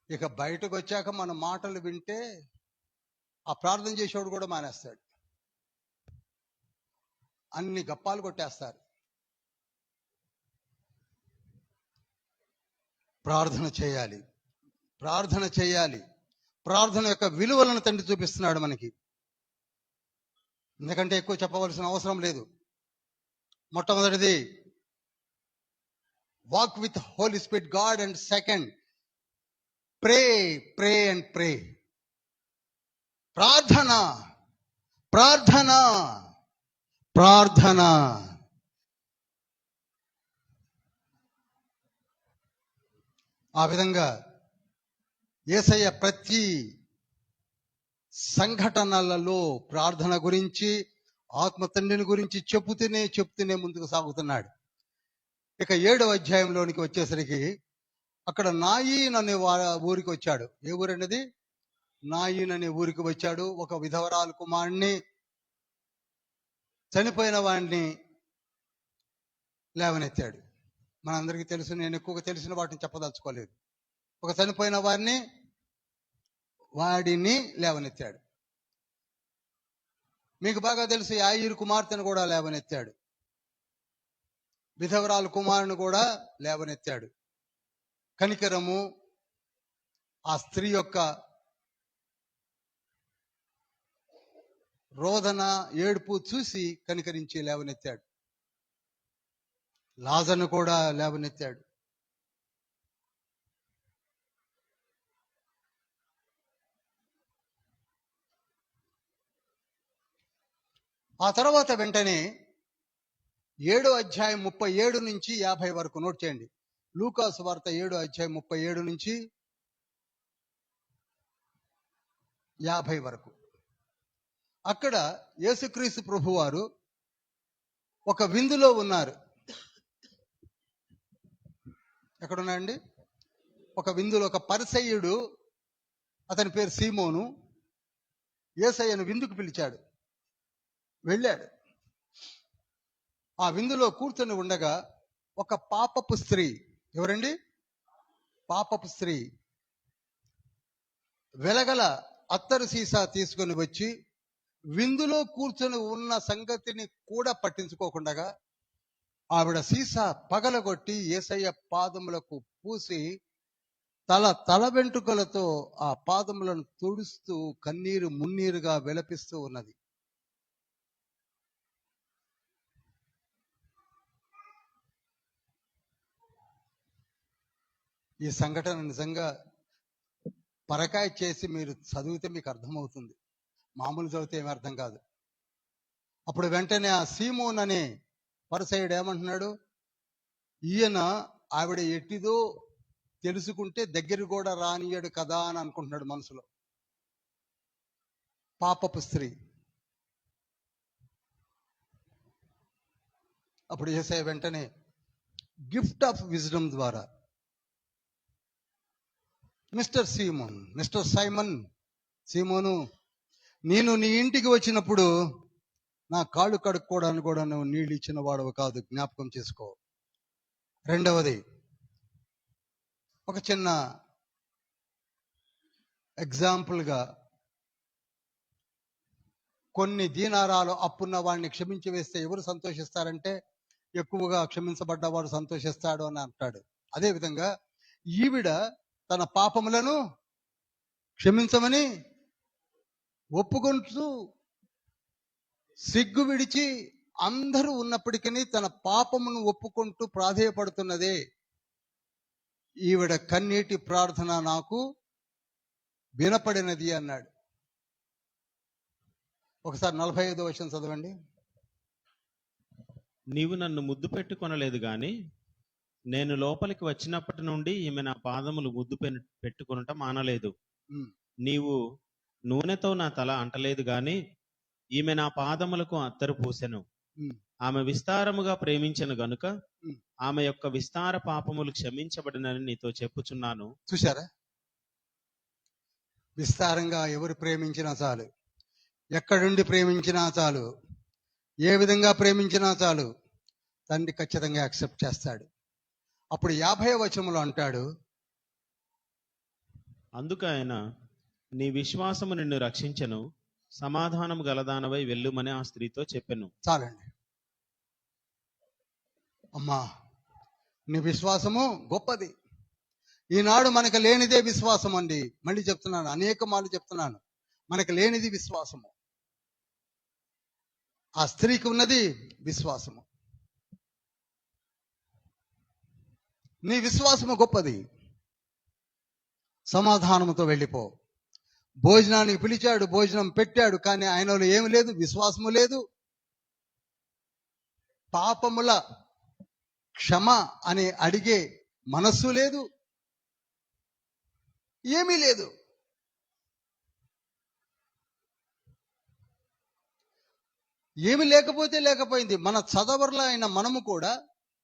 ఇక బయటకు వచ్చాక మన మాటలు వింటే ఆ ప్రార్థన చేసేవాడు కూడా మానేస్తాడు. అన్ని గప్పాలు కొట్టేస్తారు. ప్రార్థన చేయాలి, ప్రార్థన చేయాలి. ప్రార్థన యొక్క విలువలను తండ్రి చూపిస్తున్నాడు మనకి. ఎందుకంటే ఎక్కువ చెప్పవలసిన అవసరం లేదు. మొట్టమొదటిది walk with holy spirit god, and second pray, pray and pray. ప్రార్థన, ప్రార్థన, ప్రార్థన. ఆ విధంగా యేసయ్య ప్రతి సంఘటనలలో ప్రార్థన గురించి, ఆత్మ తండ్రిని గురించి చెప్తూనే ముందుకు సాగుతున్నాడు. ఇక 7వ అధ్యాయంలోనికి వచ్చేసరికి అక్కడ నాయీన్ అనే ఊరికి వచ్చాడు. ఏ ఊరన్నది? నాయీన్ అనే ఊరికి వచ్చాడు. ఒక విధవరాలు కుమారుణ్ణి, చనిపోయిన వాడిని లేవనెత్తాడు. మనందరికీ తెలుసు. నేను ఎక్కువగా తెలిసిన వాటిని చెప్పదలుచుకోలేదు. ఒక చనిపోయిన వారిని వాడిని లేవనెత్తాడు. మీకు బాగా తెలుసు యాయీరు కుమార్తెను కూడా లేవనెత్తాడు. విధవరాలు కుమారుని కూడా లేవనెత్తాడు. కనికరము, ఆ స్త్రీ యొక్క రోదన, ఏడుపు చూసి కనికరించి లేవనెత్తాడు. లాజరును కూడా లేవనెత్తాడు. ఆ తర్వాత వెంటనే 7వ అధ్యాయం 37 నుంచి 50 వరకు నోట్ చేయండి. లూకాసు వార్త 7వ అధ్యాయం 37 నుంచి 50 వరకు. అక్కడ యేసుక్రీస్తు ప్రభువారు ఒక విందులో ఉన్నారు. ఎక్కడున్నాయండి? ఒక విందులో ఒక పరిసయ్యుడు, అతని పేరు సీమోను, యేసయ్యను విందుకు పిలిచాడు. వెళ్ళాడు. ఆ విందులో కూర్చొని ఉండగా ఒక పాపపు స్త్రీ, ఎవరండి? పాపపు స్త్రీ వెలగల అత్తరు సీసా తీసుకొని వచ్చి విందులో కూర్చొని ఉన్న సంగతిని కూడా పట్టించుకోకుండా ఆవిడ సీసా పగలగొట్టి యేసయ్య పాదములకు పూసి తల వెంట్రుకలతో ఆ పాదములను తుడుస్తూ కన్నీరు మున్నీరుగా విలపిస్తూ ఉన్నది. ఈ సంఘటన నిజంగా పరకాయ చేసి మీరు చదివితే మీకు అర్థమవుతుంది. మామూలు చదివితే ఏమి అర్థం కాదు. అప్పుడు వెంటనే ఆ సీమోన్ అనే పరిసయ్యుడు ఏమంటున్నాడు? ఈయన ఆవిడ ఎట్టిదో తెలుసుకుంటే దగ్గర కూడా రానియడు కదా అని అనుకుంటున్నాడు మనసులో. పాపపు స్త్రీ. అప్పుడు యేసయ్య వెంటనే గిఫ్ట్ ఆఫ్ విజ్డమ్ ద్వారా, మిస్టర్ సైమన్, సీమోను, నేను నీ ఇంటికి వచ్చినప్పుడు నా కాళ్ళు కడుక్కోవడానికి కూడా నువ్వు నీళ్ళు ఇచ్చిన వాడవు కాదు, జ్ఞాపకం చేసుకో. రెండవది, ఒక చిన్న ఎగ్జాంపుల్గా, కొన్ని దీనారాలు అప్పున్న వాడిని క్షమించి వేస్తే ఎవరు సంతోషిస్తారంటే ఎక్కువగా క్షమించబడ్డవాడు సంతోషిస్తాడు అని అంటాడు. అదేవిధంగా ఈవిడ తన పాపములను క్షమించమని ఒప్పుకుంటూ సిగ్గు విడిచి అందరూ ఉన్నప్పటికీ తన పాపమును ఒప్పుకుంటూ ప్రాధేయపడుతున్నదే. ఈవిడ కన్నీటి ప్రార్థన నాకు వినపడినది అన్నాడు. ఒకసారి 45వ వచనం చదవండి. నీవు నన్ను ముద్దు పెట్టుకొనలేదు గాని నేను లోపలికి వచ్చినప్పటి నుండి ఈమె నా పాదములు ముద్దు పెట్టుకొనుట మానలేదు. నీవు నూనెతో నా తల అంటలేదు గాని ఈమె నా పాదములకు అత్తరు పూసెను. ఆమె విస్తారముగా ప్రేమించెను గనుక ఆమె యొక్క విస్తార పాపములు క్షమించబడినని నీతో చెప్పుచున్నాను. చూశారా? విస్తారంగా ఎవరు ప్రేమించినా చాలు, ఎక్కడుండి ప్రేమించినా చాలు, ఏ విధంగా ప్రేమించినా చాలు, తండ్రి ఖచ్చితంగా యాక్సెప్ట్ చేస్తాడు. అప్పుడు 50వ వచనంలో అంటాడు, అందుకు ఆయన, నీ విశ్వాసము నిన్ను రక్షించెను, సమాధానము గలదానవై వెళ్ళుమని ఆ స్త్రీతో చెప్పెను. చాలండి. అమ్మా, నీ విశ్వాసము గొప్పది. ఈనాడు మనకు లేనిదే విశ్వాసం అండి. మళ్ళీ చెప్తున్నాను, అనేక మార్లు చెప్తున్నాను, మనకు లేనిది విశ్వాసము. ఆ స్త్రీకి ఉన్నది విశ్వాసము. నీ విశ్వాసము గొప్పది. సమాధానంతో వెళ్ళిపో. భోజనానికి పిలిచాడు, భోజనం పెట్టాడు, కానీ ఆయనలో ఏమి లేదు, విశ్వాసము లేదు. పాపముల క్షమ అని అడిగే మనస్సు లేదు, ఏమీ లేదు. ఏమి లేకపోతే లేకపోయింది. మన చదవర్ల అయిన మనము కూడా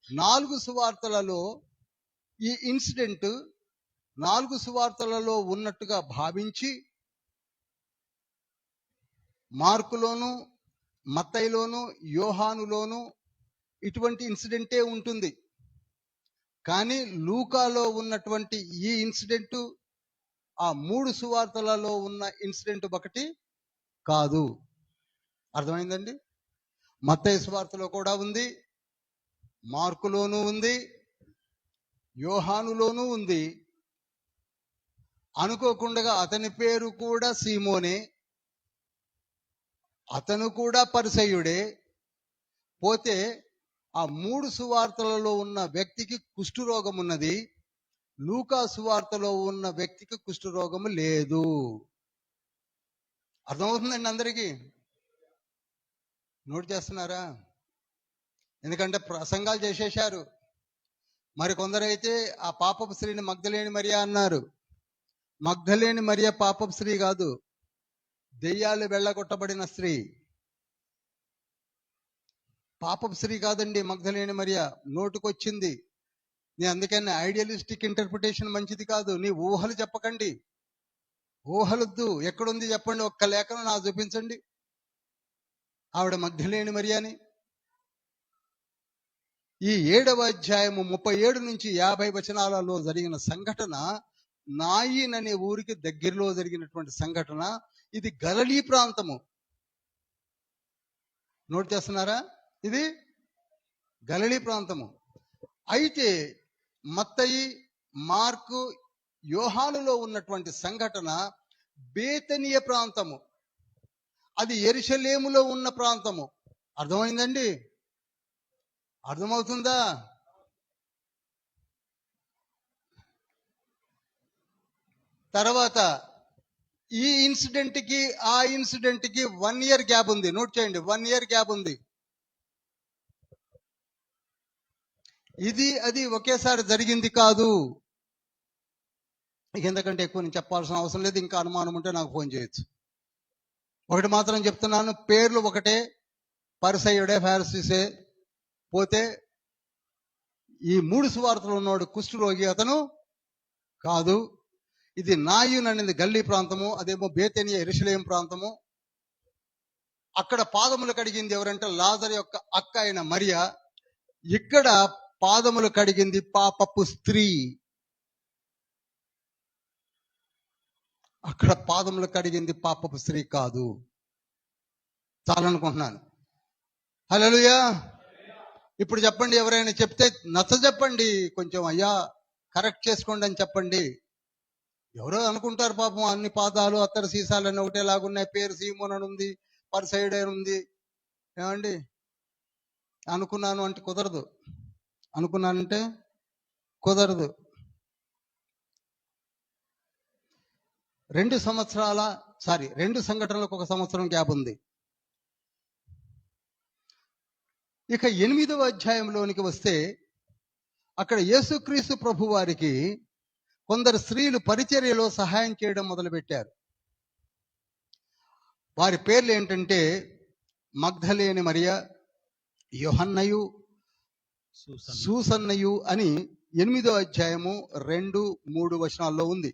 4 సువార్తలలో ఈ ఇన్సిడెంట్ 4 సువార్తలలో ఉన్నట్టుగా భావించి, మార్కులోను, మత్తయిలోను, యోహానులోను ఇటువంటి ఇన్సిడెంటే ఉంటుంది. కానీ లూకాలో ఉన్నటువంటి ఈ ఇన్సిడెంట్ ఆ 3 సువార్తలలో ఉన్న ఇన్సిడెంట్ ఒకటి కాదు. అర్థమైందండి? మత్తయి సువార్తలో కూడా ఉంది, మార్కులోనూ ఉంది, యోహానులోనూ ఉంది. అనుకోకుండా అతని పేరు కూడా సీమోనే, అతను కూడా పరిసయ్యుడే. పోతే ఆ 3 సువార్తలలో ఉన్న వ్యక్తికి కుష్ఠరోగం ఉన్నది, లూకా సువార్తలో ఉన్న వ్యక్తికి కుష్ఠరోగము లేదు. అర్థమవుతుందండి అందరికీ? నోట్ చేస్తున్నారా? ఎందుకంటే ప్రసంగాలు చేసేశారు. మరి కొందరైతే ఆ పాపపు స్త్రీని మగ్ధలేని మరియా అన్నారు. మగ్ధలేని మరియా పాపపు స్త్రీ కాదు, దెయ్యాలు వెళ్ళగొట్టబడిన స్త్రీ. పాపపు స్త్రీ కాదండి మగ్ధలేని మరియా, నోటుకొచ్చింది. నీ అందుకని ఐడియలిస్టిక్ ఇంటర్ప్రిటేషన్ మంచిది కాదు. నీ ఊహలు చెప్పకండి, ఊహలొద్దు. ఎక్కడుంది చెప్పండి, ఒక్క లేఖను నాకు చూపించండి ఆవిడ మగ్ధలేని మరియాని. ఈ 7వ అధ్యాయము 37 నుంచి 50 వచనాలలో జరిగిన సంఘటన నాయిన్ అనే ఊరికి దగ్గరలో జరిగినటువంటి సంఘటన. ఇది గలిలీ ప్రాంతము. నోట్ చేస్తున్నారా? ఇది గలిలీ ప్రాంతము. అయితే మత్తయి, మార్కు, యోహానులో ఉన్నటువంటి సంఘటన బేతనీయ ప్రాంతము. అది యెరూషలేములో ఉన్న ప్రాంతము. అర్థమైందండి? అర్థమవుతుందా? తర్వాత ఈ ఇన్సిడెంట్ కి ఆ ఇన్సిడెంట్ కి 1 year గ్యాప్ ఉంది. నోట్ చేయండి, 1 year గ్యాప్ ఉంది. ఇది అది ఒకేసారి జరిగింది కాదు. ఎందుకంటే ఎక్కువ నేను చెప్పాల్సిన అవసరం లేదు. ఇంకా అనుమానం ఉంటే నాకు ఫోన్ చేయొచ్చు. ఒకటి మాత్రం చెప్తున్నాను, పేర్లు ఒకటే, పరిసయ్యుడే, ఫారిసీసే. పోతే ఈ 3 సువార్తలు ఉన్నాడు కుష్ఠరోగి అతను కాదు. ఇది నాయున్ అనేది గల్లీ ప్రాంతము, అదేమో బేతేనియా యెరూషలేం ప్రాంతము. అక్కడ పాదములు కడిగింది ఎవరంటే లాజరు యొక్క అక్క అయిన మరియా. ఇక్కడ పాదములు కడిగింది పాపపు స్త్రీ. అక్కడ పాదములు కడిగింది పాపపు స్త్రీ కాదు. చాలనుకుంటున్నాను. హల్లెలూయా. ఇప్పుడు చెప్పండి, ఎవరైనా చెప్తే నచ్చ చెప్పండి, కొంచెం అయ్యా కరెక్ట్ చేసుకోండి అని చెప్పండి. ఎవరో అనుకుంటారు పాపం, అన్ని పాదాలు అత్తరు సీసాలు అన్నీ ఒకటేలాగున్నాయి, పేరు సీమోన్ అని ఉంది, పరిసయ్యుడే ఉంది. ఏమండి, అనుకున్నాను అంటే కుదరదు. అనుకున్నానంటే కుదరదు. 2 సంఘటనలకు 1 సంవత్సరం గ్యాప్ ఉంది. ఇక 8వ అధ్యాయంలోనికి వస్తే అక్కడ యేసుక్రీస్తు ప్రభు వారికి కొందరు స్త్రీలు పరిచర్యలో సహాయం చేయడం మొదలుపెట్టారు. వారి పేర్లు ఏంటంటే మగ్ధలేని మరియా, యోహన్నయు, సూసన్నయు అని 8వ అధ్యాయము 2-3 వచనాల్లో ఉంది.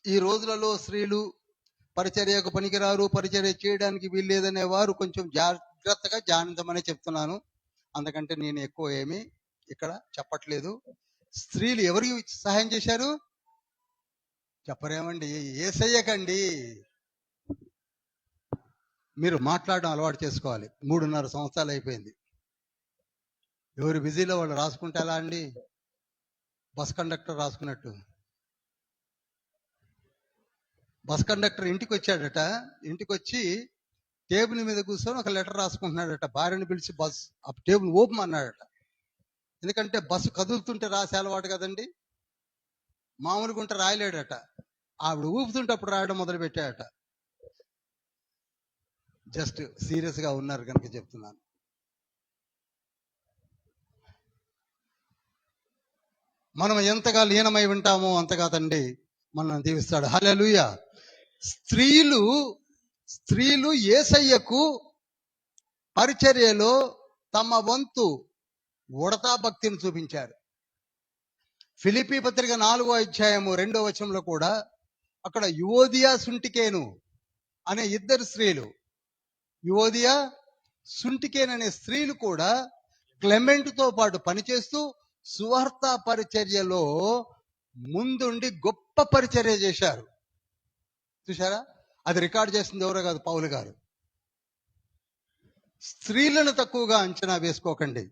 ఈ రోజులలో స్త్రీలు పరిచర్యకు పనికిరారు, పరిచర్య చేయడానికి వీల్లేదనే వారు కొంచెం జాగ్రత్తగా జానించమని చెప్తున్నాను. అందుకంటే నేను ఎక్కువ ఏమీ ఇక్కడ చెప్పట్లేదు. స్త్రీలు ఎవరికి సహాయం చేశారు చెప్పరేమండి? యేసయ్యకండి. మీరు మాట్లాడడం అలవాటు చేసుకోవాలి. 3.5 సంవత్సరాలు అయిపోయింది. ఎవరు బిజీలో వాళ్ళు రాసుకుంటే ఎలా అండి? బస్ కండక్టర్ రాసుకున్నట్టు. బస్ కండక్టర్ ఇంటికి వచ్చాడట. ఇంటికి వచ్చి టేబుల్ మీద కూర్చొని ఒక లెటర్ రాసుకుంటున్నాడట. భార్యను పిలిచి ఆ టేబుల్ ఓపెన్ అన్నాడట. ఎందుకంటే బస్సు కదులుతుంటే రాసే అలవాటు కదండి, మామూలుగా ఉంటే రాయలేడట. ఆవిడ ఊపుతుంటే అప్పుడు రాయడం మొదలు పెట్టాడట. జస్ట్ సీరియస్ గా ఉన్నారు కనుక చెప్తున్నాను. మనం ఎంతగా లీనమై ఉంటామో అంతగా తండ్రి మనల్ని దీవిస్తాడు. హల్లెలూయా. స్త్రీలు యేసయ్యకు పరిచర్యలో తమ వంతు ఉడతా భక్తిని చూపించారు. ఫిలిప్పీ పత్రిక 4వ అధ్యాయము 2వ వచనంలో కూడా అక్కడ యువోదియా, సుంటికేను అనే 2 స్త్రీలు, యువోదియా, సుంటికేన్ అనే స్త్రీలు కూడా క్లెమెంట్తో పాటు పనిచేస్తూ సువార్త పరిచర్యలో ముందుండి గొప్ప పరిచర్య చేశారు. చూసారా? అది రికార్డ్ చేసింది ఎవరో కాదు, పౌలు గారు. స్త్రీలను తక్కువగా అంచనా వేసుకోకండి.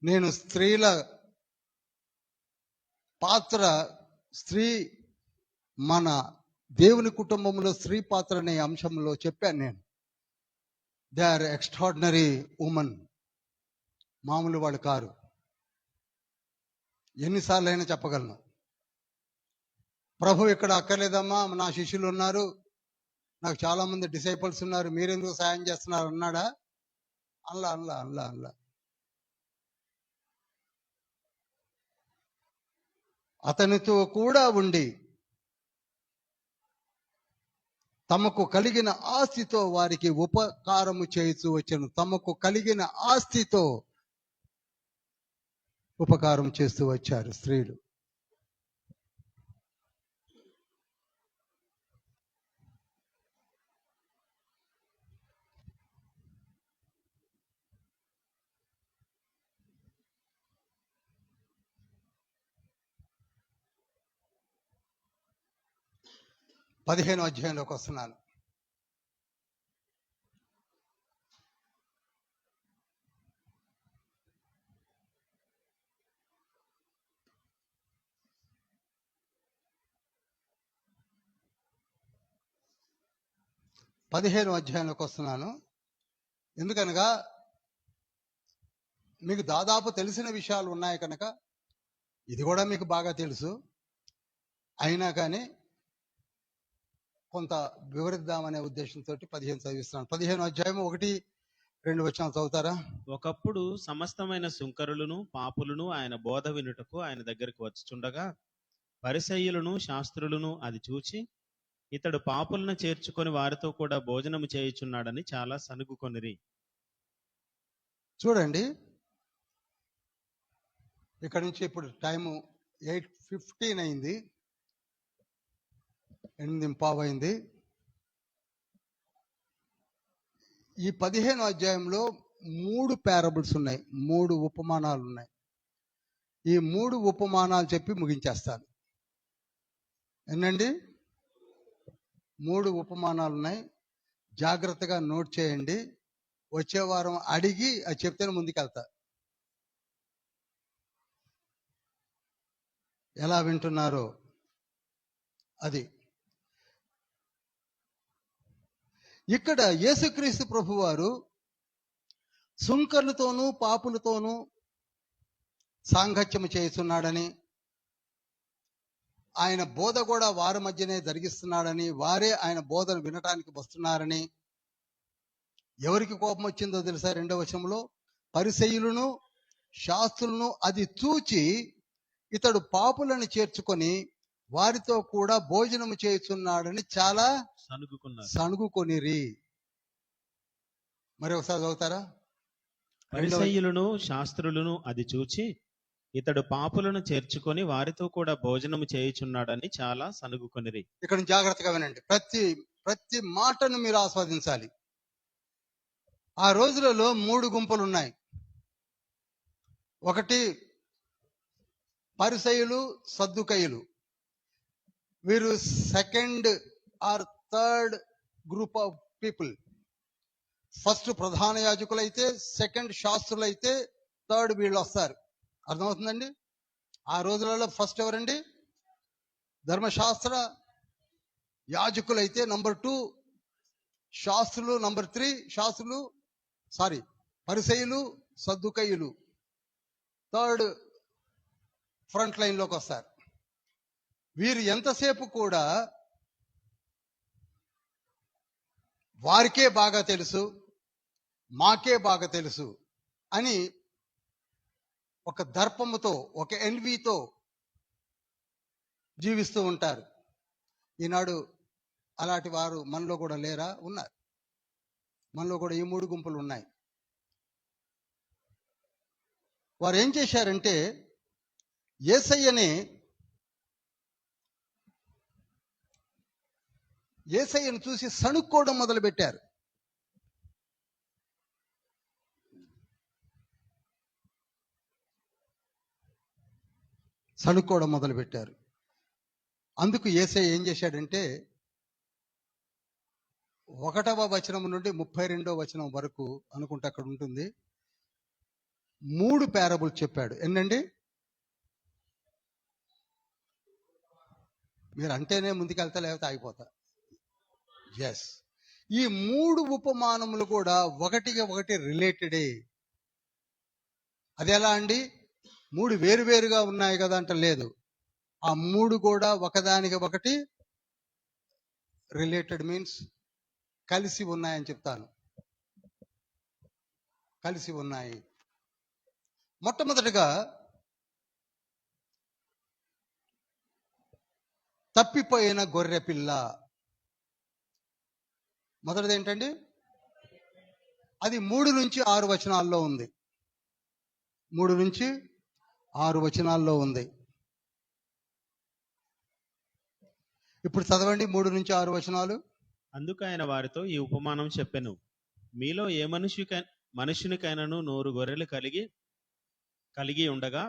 నేను స్త్రీల పాత్ర, స్త్రీ మన దేవుని కుటుంబంలో స్త్రీ పాత్ర అనే అంశంలో చెప్పాను నేను. దే ఆర్ ఎక్స్ట్రాడినరీ ఉమెన్, మామూలు వాళ్ళు కారు. ఎన్నిసార్లు అయినా చెప్పగలను. ప్రభు ఇక్కడ అక్కర్లేదమ్మా, నా శిష్యులు ఉన్నారు, నాకు చాలా మంది డిసైపుల్స్ ఉన్నారు, మీరెందుకు సాయం చేస్తున్నారు అన్నాడా? అల్లా అతనితో కూడా ఉండి తమకు కలిగిన ఆస్తితో వారికి ఉపకారము చేస్తూ వచ్చాను. తమకు కలిగిన ఆస్తితో ఉపకారం చేస్తూ వచ్చారు స్త్రీలు. పదిహేను అధ్యాయంలోకి వస్తున్నాను. ఎందుకనగా మీకు దాదాపు తెలిసిన విషయాలు ఉన్నాయి కనుక, ఇది కూడా మీకు బాగా తెలుసు. అయినా కానీ కొంత వివరిద్దామనే ఉద్దేశంతో 15 చదివిస్తున్నాను. 15 అధ్యాయం 1-2 వచనాలు చదువుతారా? ఒకప్పుడు సమస్తమైన సుంకరులను పాపులను ఆయన బోధ వినుటకు ఆయన దగ్గరికి వచ్చుచుండగా పరిసయ్యులను శాస్త్రులను అది చూచి ఇతడు పాపులను చేర్చుకొని వారితో కూడా భోజనము చేయుచున్నాడని చాలా సనుగుకొనిరి. చూడండి, ఇక్కడ నుంచి ఇప్పుడు టైము 8:15 అయింది, 8:15 అయింది. ఈ 15 అధ్యాయంలో 3 పారబుల్స్ ఉన్నాయి, 3 ఉపమానాలు ఉన్నాయి. ఈ 3 ఉపమానాలు చెప్పి ముగించేస్తాను. ఏంటండి? 3 ఉపమానాలు ఉన్నాయి. జాగ్రత్తగా నోట్ చేయండి. వచ్చే వారం అడిగి అది చెప్తేనే ముందుకెళ్తా. ఎలా వింటున్నారో అది. ఇక్కడ యేసుక్రీస్తు ప్రభువారు సుంకర్లతోనూ పాపులతోనూ సాంగత్యము చేస్తున్నాడని, ఆయన బోధ కూడా వారి మధ్యనే జరిగిస్తున్నాడని, వారే ఆయన బోధను వినటానికి వస్తున్నారని. ఎవరికి కోపం వచ్చిందో తెలుసా? 2వ వచనంలో పరిసయ్యులను శాస్త్రులను అది చూచి ఇతడు పాపులను చేర్చుకొని వారితో కూడా భోజనము చేస్తున్నాడని చాలా సణుగుకొనిరి. మరి ఒకసారి చదువుతారా? పరిసయ్యులను శాస్త్రులను అది చూచి ఇతడు పాపులను చేర్చుకొని వారితో కూడా భోజనము చేయుచున్నాడని చాలా సనుగుకొనిరి. ఇక్కడ జాగ్రత్తగా వినండి. ప్రతి మాటను మీరు ఆస్వాదించాలి. ఆ రోజులలో 3 గుంపులు ఉన్నాయి. ఒకటి పరిసయ్యులు, సద్దుకయ్యులు. వీరు second or third group of people. First ప్రధాన యాజకులైతే, సెకండ్ శాస్త్రులైతే, థర్డ్ వీళ్ళు వస్తారు. అర్థమవుతుందండి? ఆ రోజులలో ఫస్ట్ ఎవరండి? ధర్మశాస్త్ర యాజకులైతే, నంబర్ 2 శాస్త్రులు, నంబర్ 3 పరిసయ్యులు, సద్దుకయ్యులు థర్డ్ ఫ్రంట్ లైన్లోకి వస్తారు. వీరు ఎంతసేపు కూడా వారికే బాగా తెలుసు, మాకే బాగా తెలుసు అని ఒక దర్పముతో, ఒక ఎన్వీతో జీవిస్తూ ఉంటారు. ఈనాడు అలాంటి వారు మనలో కూడా లేరా? ఉన్నారు. మనలో కూడా ఈ 3 గుంపులు ఉన్నాయి. వారు ఏం చేశారంటే యేసయ్యను చూసి సణుక్కోవడం మొదలుపెట్టారు. సణుక్కోవడం మొదలుపెట్టారు. అందుకు యేసయ్య ఏం చేశాడంటే 1వ వచనం నుండి 32వ వచనం వరకు అనుకుంటే అక్కడ ఉంటుంది, 3 పారబుల్స్ చెప్పాడు. ఏంటండి? మీరు అంటేనే ముందుకెళ్తా, లేకపోతే ఆగిపోతా. ఎస్, ఈ 3 ఉపమానములు కూడా ఒకటిగా ఒకటి రిలేటెడే. అది ఎలా అండి? 3 వేరువేరుగా ఉన్నాయి కదా అంటే లేదు. ఆ 3 కూడా ఒకదానికి ఒకటి రిలేటెడ్ మీన్స్ కలిసి ఉన్నాయని చెప్తాను. కలిసి ఉన్నాయి. మొట్టమొదటిగా తప్పిపోయిన గొర్రె పిల్ల. మొదటిది ఏంటండి? అది 3 నుంచి 6 వచనాల్లో ఉంది. 3 నుంచి 6 వచనాల్లో ఉంది. ఇప్పుడు చదవండి 3 నుంచి 6 వచనాలు. అందుకు ఆయన వారితో ఈ ఉపమానం చెప్పెను. మీలో ఏ మనుషునికైనాను 100 గొర్రెలు కలిగి ఉండగా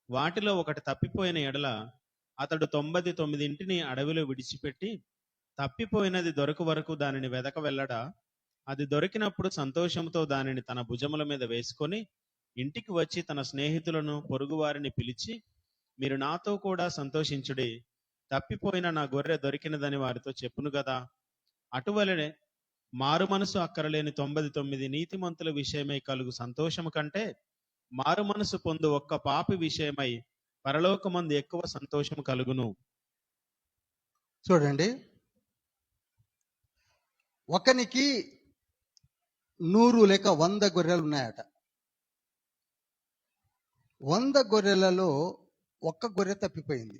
వాటిలో ఒకటి తప్పిపోయిన ఎడల అతడు 99 అడవిలో విడిచిపెట్టి తప్పిపోయినది దొరకు వరకు దానిని వెదక వెళ్ళడా? అది దొరికినప్పుడు సంతోషంతో దానిని తన భుజముల మీద వేసుకొని ఇంటికి వచ్చి తన స్నేహితులను పొరుగువారిని పిలిచి, మీరు నాతో కూడా సంతోషించుడి, తప్పిపోయిన నా గొర్రె దొరికినదని వారితో చెప్పును కదా. అటువలనే మారు మనసు అక్కరలేని 99 నీతిమంతుల విషయమై కలుగు సంతోషము కంటే మారు మనసు పొందు ఒక్క పాపి విషయమై పరలోకమందు ఎక్కువ సంతోషము కలుగును. చూడండి, ఒకనికి 100 లేక 100 గొర్రెలు ఉన్నాయట. 100 గొర్రెలలో ఒక్క గొర్రె తప్పిపోయింది.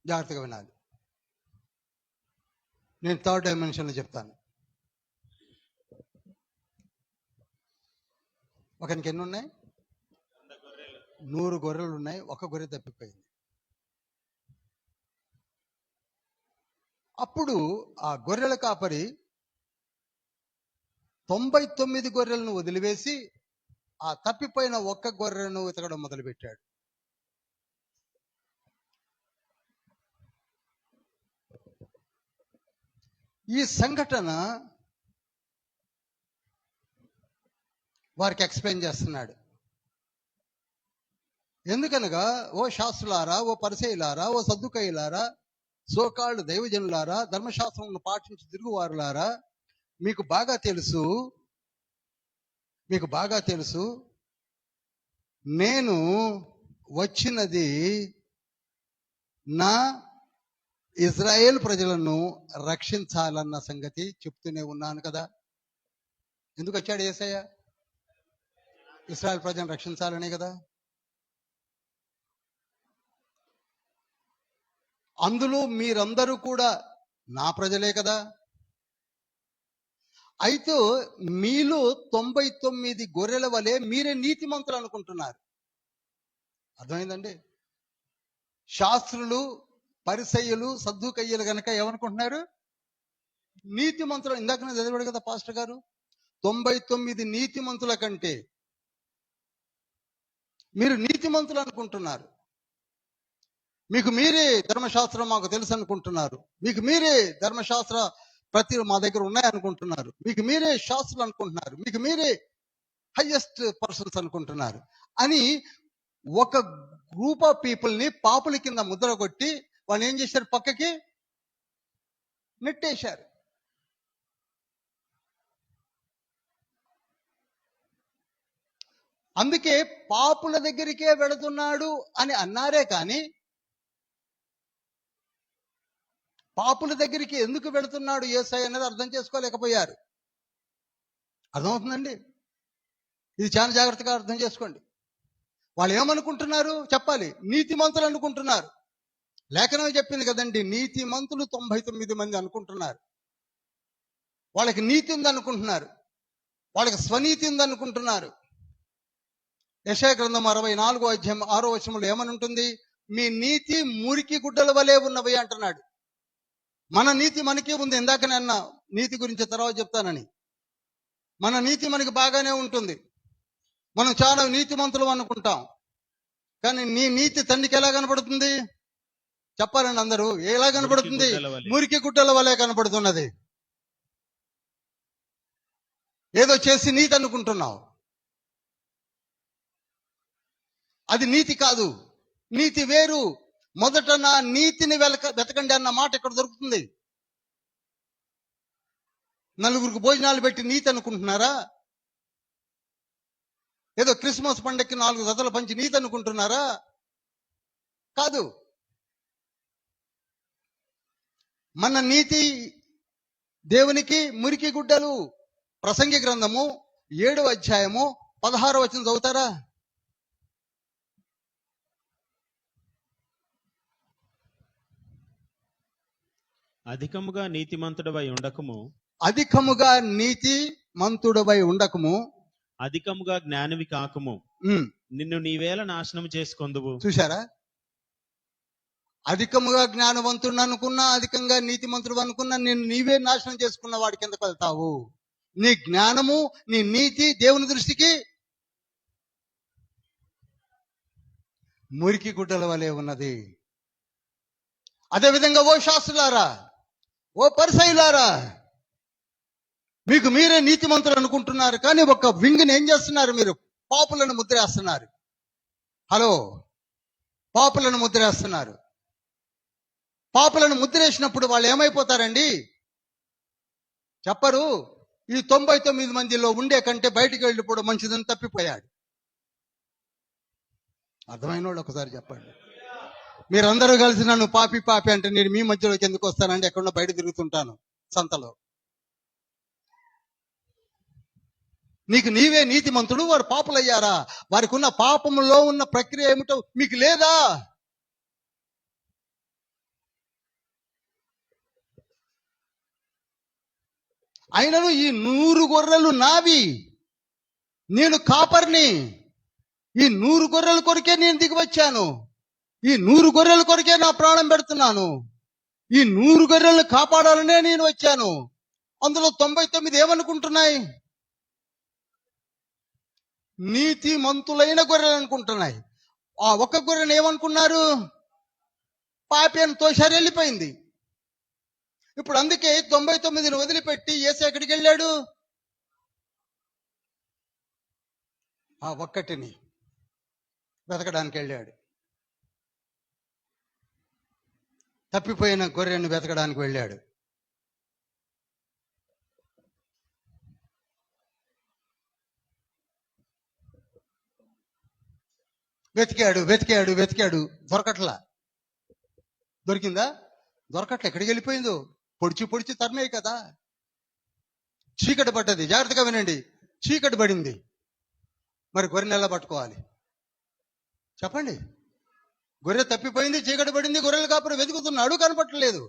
జాగ్రత్తగా వినాలి. నేను 3rd డైమెన్షన్లో చెప్తాను. ఒకనికి ఎన్ని ఉన్నాయి? 100 గొర్రెలు ఉన్నాయి, ఒక గొర్రె తప్పిపోయింది. అప్పుడు ఆ గొర్రెల కాపరి 99 గొర్రెలను వదిలివేసి ఆ తప్పిపోయిన ఒక్క గొర్రెను వెతకడం మొదలుపెట్టాడు. ఈ సంఘటన వారికి ఎక్స్ప్లెయిన్ చేస్తున్నాడు. ఎందుకనగా, ఓ శాస్త్రులారా, ఓ పరిసయ్యులారా, ఓ సద్దుకయ్యులారా, సోకాళ్ళు దైవజనులారా, ధర్మశాస్త్రమును పాటించి తిరుగువారులారా, మీకు బాగా తెలుసు నేను వచ్చినది నా ఇజ్రాయేల్ ప్రజలను రక్షించాలన్న సంగతి చెప్తూనే ఉన్నాను కదా. ఎందుకు వచ్చాడు యేసయ్య? ఇశ్రాయేల్ ప్రజలను రక్షించాలనే కదా. అందులో మీరందరూ కూడా నా ప్రజలే కదా. అయితే మీలో 99 గొర్రెల వలె మీరే నీతిమంతులు అనుకుంటున్నారు. అర్థమైందండి? శాస్త్రులు, పరిసయ్యులు, సద్దుకయ్యులు గనక ఏమనుకుంటున్నారు? నీతిమంతులు. ఇందాక నేను చదివాడు కదా పాస్టర్ గారు, 99 నీతిమంతుల కంటే మీరు నీతిమంతులు అనుకుంటున్నారు. మీకు మీరే ధర్మశాస్త్రం మాకు తెలుసు అనుకుంటున్నారు. మీకు మీరే ధర్మశాస్త్ర ప్రతి మా దగ్గర ఉన్నాయనుకుంటున్నారు. మీకు మీరే శాస్త్రులు అనుకుంటున్నారు. మీకు మీరే హైయెస్ట్ పర్సన్స్ అనుకుంటున్నారు అని ఒక గ్రూప్ ఆఫ్ పీపుల్ని పాపుల కింద ముద్ర కొట్టి వాళ్ళు ఏం చేశారు? పక్కకి నెట్టేశారు. అందుకే పాపుల దగ్గరికే వెళుతున్నాడు అని అన్నారే కానీ పాపుల దగ్గరికి ఎందుకు వెళుతున్నాడు యేసయ్య అనేది అర్థం చేసుకోలేకపోయారు. అర్థమవుతుందండి? ఇది చాలా జాగ్రత్తగా అర్థం చేసుకోండి. వాళ్ళు ఏమనుకుంటున్నారు చెప్పాలి? నీతిమంతులు అనుకుంటున్నారు. లేఖనం చెప్పింది కదండి, నీతిమంతులు 99 మంది అనుకుంటున్నారు. వాళ్ళకి నీతి ఉందనుకుంటున్నారు, వాళ్ళకి స్వనీతి ఉందనుకుంటున్నారు. యెషయా గ్రంథం 64వ అధ్యాయం 6వ వచనంలో ఏమని ఉంటుంది? మీ నీతి మురికి గుడ్డల వలె ఉన్నవి అంటున్నాడు. మన నీతి మనకే ఉంది. ఇందాకనే అన్నా నీతి గురించి తర్వాత చెప్తానని. మన నీతి మనకి బాగానే ఉంటుంది. మనం చాలా నీతిమంతులు అనుకుంటాం. కానీ నీ నీతి తండ్రికి ఎలా కనపడుతుంది? చెప్పాలండి అందరూ, ఎలా కనపడుతుంది? గుడ్డల వలె. మురికి గుడ్డల వలె కనపడుతున్నది. ఏదో చేసి నీతి అనుకుంటున్నావు. అది నీతి కాదు. నీతి వేరు. మొదట నా నీతిని వెతకండి అన్న మాట ఇక్కడ దొరుకుతుంది. నలుగురికి భోజనాలు పెట్టి నీతి అనుకుంటున్నారా? ఏదో క్రిస్మస్ పండగకి 4 జతలు పంచి నీతి అనుకుంటున్నారా? కాదు. మన నీతి దేవునికి మురికి గుడ్డలు. ప్రసంగి గ్రంథము 7వ అధ్యాయము 16వ వచనం చదువుతారా? అధికముగా నీతిమంతుడవై ఉండకము, అధికముగా నీతి మంతుడవై ఉండకము, అధికముగా జ్ఞానివి కాకము, నిన్ను నీవేళ నాశనం చేసుకొందువు. చూశారా? అధికముగా జ్ఞానవంతుడు అనుకున్నా, అధికంగా నీతిమంతుడు అనుకున్నా, నేను నీవే నాశనం చేసుకున్న వాడి కిందకు వెళ్తావు. నీ జ్ఞానము, నీ నీతి దేవుని దృష్టికి మురికి గుడ్డల వలె ఉన్నది. అదేవిధంగా ఓ శాస్త్రులారా, ఓ పరిసయ్యులారా, మీకు మీరే నీతిమంతులు అనుకుంటున్నారు, కానీ ఒక వింగిని ఏం చేస్తున్నారు? మీరు పాపులను ముద్రేస్తున్నారు. హలో, పాపులను ముద్రేస్తున్నారు. పాపులను ముద్రేసినప్పుడు వాళ్ళు ఏమైపోతారండి? చెప్పరు. ఈ 99 మందిలో ఉండే కంటే బయటికి వెళ్ళిపోవడం మంచిదని తప్పిపోయాడు. అర్థమైన వాళ్ళు ఒకసారి చెప్పండి. మీరందరూ కలిసి నన్ను పాపి పాపి అంటే నేను మీ మధ్యలోకి ఎందుకు వస్తానండి? ఎక్కడో బయట తిరుగుతుంటాను సంతలో. నీకు నీవే నీతిమంతుడు, వారు పాపులయ్యారా? వారికి ఉన్న పాపములో ఉన్న ప్రక్రియ ఏమిటో మీకు లేదా? అయినను ఈ 100 గొర్రెలు నావి, నేను కాపర్ని. ఈ 100 గొర్రెల కొరకే నేను దిగి వచ్చాను. ఈ 100 గొర్రెల కొరకే నా ప్రాణం పెడుతున్నాను. ఈ 100 గొర్రెలను కాపాడాలనే నేను వచ్చాను. అందులో 99 ఏమనుకుంటున్నాయి? నీతి మంతులైన గొర్రెలు అనుకుంటున్నాయి. ఆ ఒక్క గొర్రెను ఏమనుకున్నారు? పాపి అని తోశారు, వెళ్ళిపోయింది. ఇప్పుడు అందుకే 99ని వదిలిపెట్టి యేసు ఎక్కడికి వెళ్ళాడు? ఆ ఒక్కటిని వెతకడానికి వెళ్ళాడు. తప్పిపోయిన గొర్రెను వెతకడానికి వెళ్ళాడు. వెతికాడు వెతికాడు వెతికాడు, దొరకట్లా. దొరికిందా? దొరకట్లా. ఎక్కడికి వెళ్ళిపోయిందో? పొడిచి పొడిచి తరిమే కదా. చీకటి పడ్డది. జాగ్రత్తగా వినండి, చీకటి పడింది. మరి గొర్రెని ఎలా పట్టుకోవాలి చెప్పండి? గొర్రె తప్పిపోయింది, చీకటి పడింది, గొర్రెల కాపరి వెతుకుతున్నాడు, కనపట్టలేదు.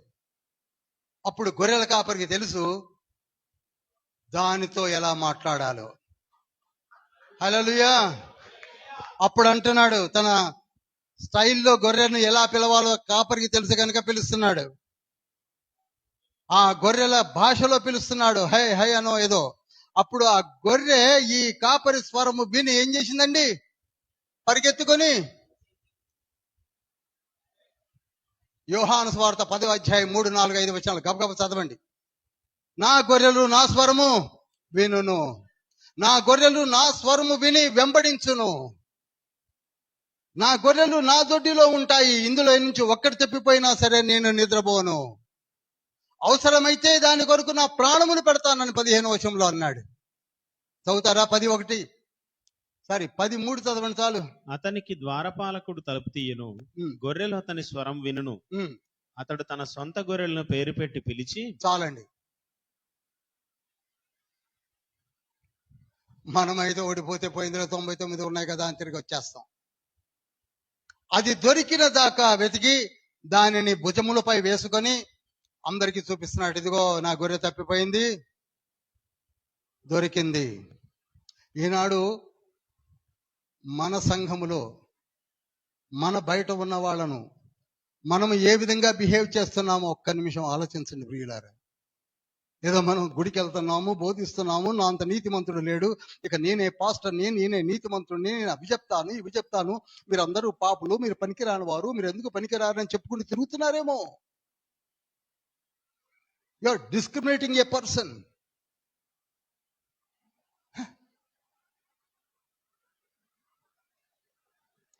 అప్పుడు గొర్రెల కాపరికి తెలుసు దానితో ఎలా మాట్లాడాలో. హల్లెలూయా. అప్పుడు అంటున్నాడు, తన స్టైల్లో గొర్రెను ఎలా పిలవాలో కాపరికి తెలుసు కనుక పిలుస్తున్నాడు. ఆ గొర్రెల భాషలో పిలుస్తున్నాడు, హై హై అనో ఏదో. అప్పుడు ఆ గొర్రె ఈ కాపరి స్వరము విని ఏం చేసిందండి? పరిగెత్తుకొని యోహాను సువార్త 10వ అధ్యాయం 3, 4, 5 వచనాలు గబగబ చదవండి. నా గొర్రెలు నా స్వరము వినును, నా గొర్రెలు నా స్వరము విని వెంబడించును, నా గొర్రెలు నా దొడ్డిలో ఉంటాయి, ఇందులో నుంచి ఒక్కటి తప్పిపోయినా సరే నేను నిద్రపోను, అవసరమైతే దాని కొరకు నా ప్రాణమును పెడతానని 15వ వచనంలో అన్నాడు. చదువుతారా? 10:1 10:3 చదవండి చాలు. అతనికి ద్వారపాలకుడు తలుపు తీయను, గొర్రెలు అతని స్వరం వినును, అతడు తన సొంత గొర్రెలను పేరు పెట్టి పిలిచి. చాలండి. మనమైతే ఓడిపోతే పోయిందిలో 99 ఉన్నాయి కదా అని తిరిగి వచ్చేస్తాం. అది దొరికిన దాకా వెతికి దానిని భుజములపై వేసుకొని అందరికీ చూపిస్తున్నాడు, ఇదిగో నా గొర్రె తప్పిపోయింది, దొరికింది. ఈనాడు మన సంఘములో మన బయట ఉన్న వాళ్ళను మనం ఏ విధంగా బిహేవ్ చేస్తున్నామో ఒక్క నిమిషం ఆలోచించండి ప్రియులారా. ఏదో మనం గుడికి వెళ్తున్నాము, బోధిస్తున్నాము, నా అంత నీతిమంతుడు లేడు, ఇక నేనే పాస్టర్, నేనే నీతిమంతుడిని, నేను అవి చెప్తాను, మీరు అందరూ పాపులు, మీరు పనికిరాని వారు, మీరు ఎందుకు పనికిరారని చెప్పుకుని తిరుగుతున్నారేమో. You are discriminating a person.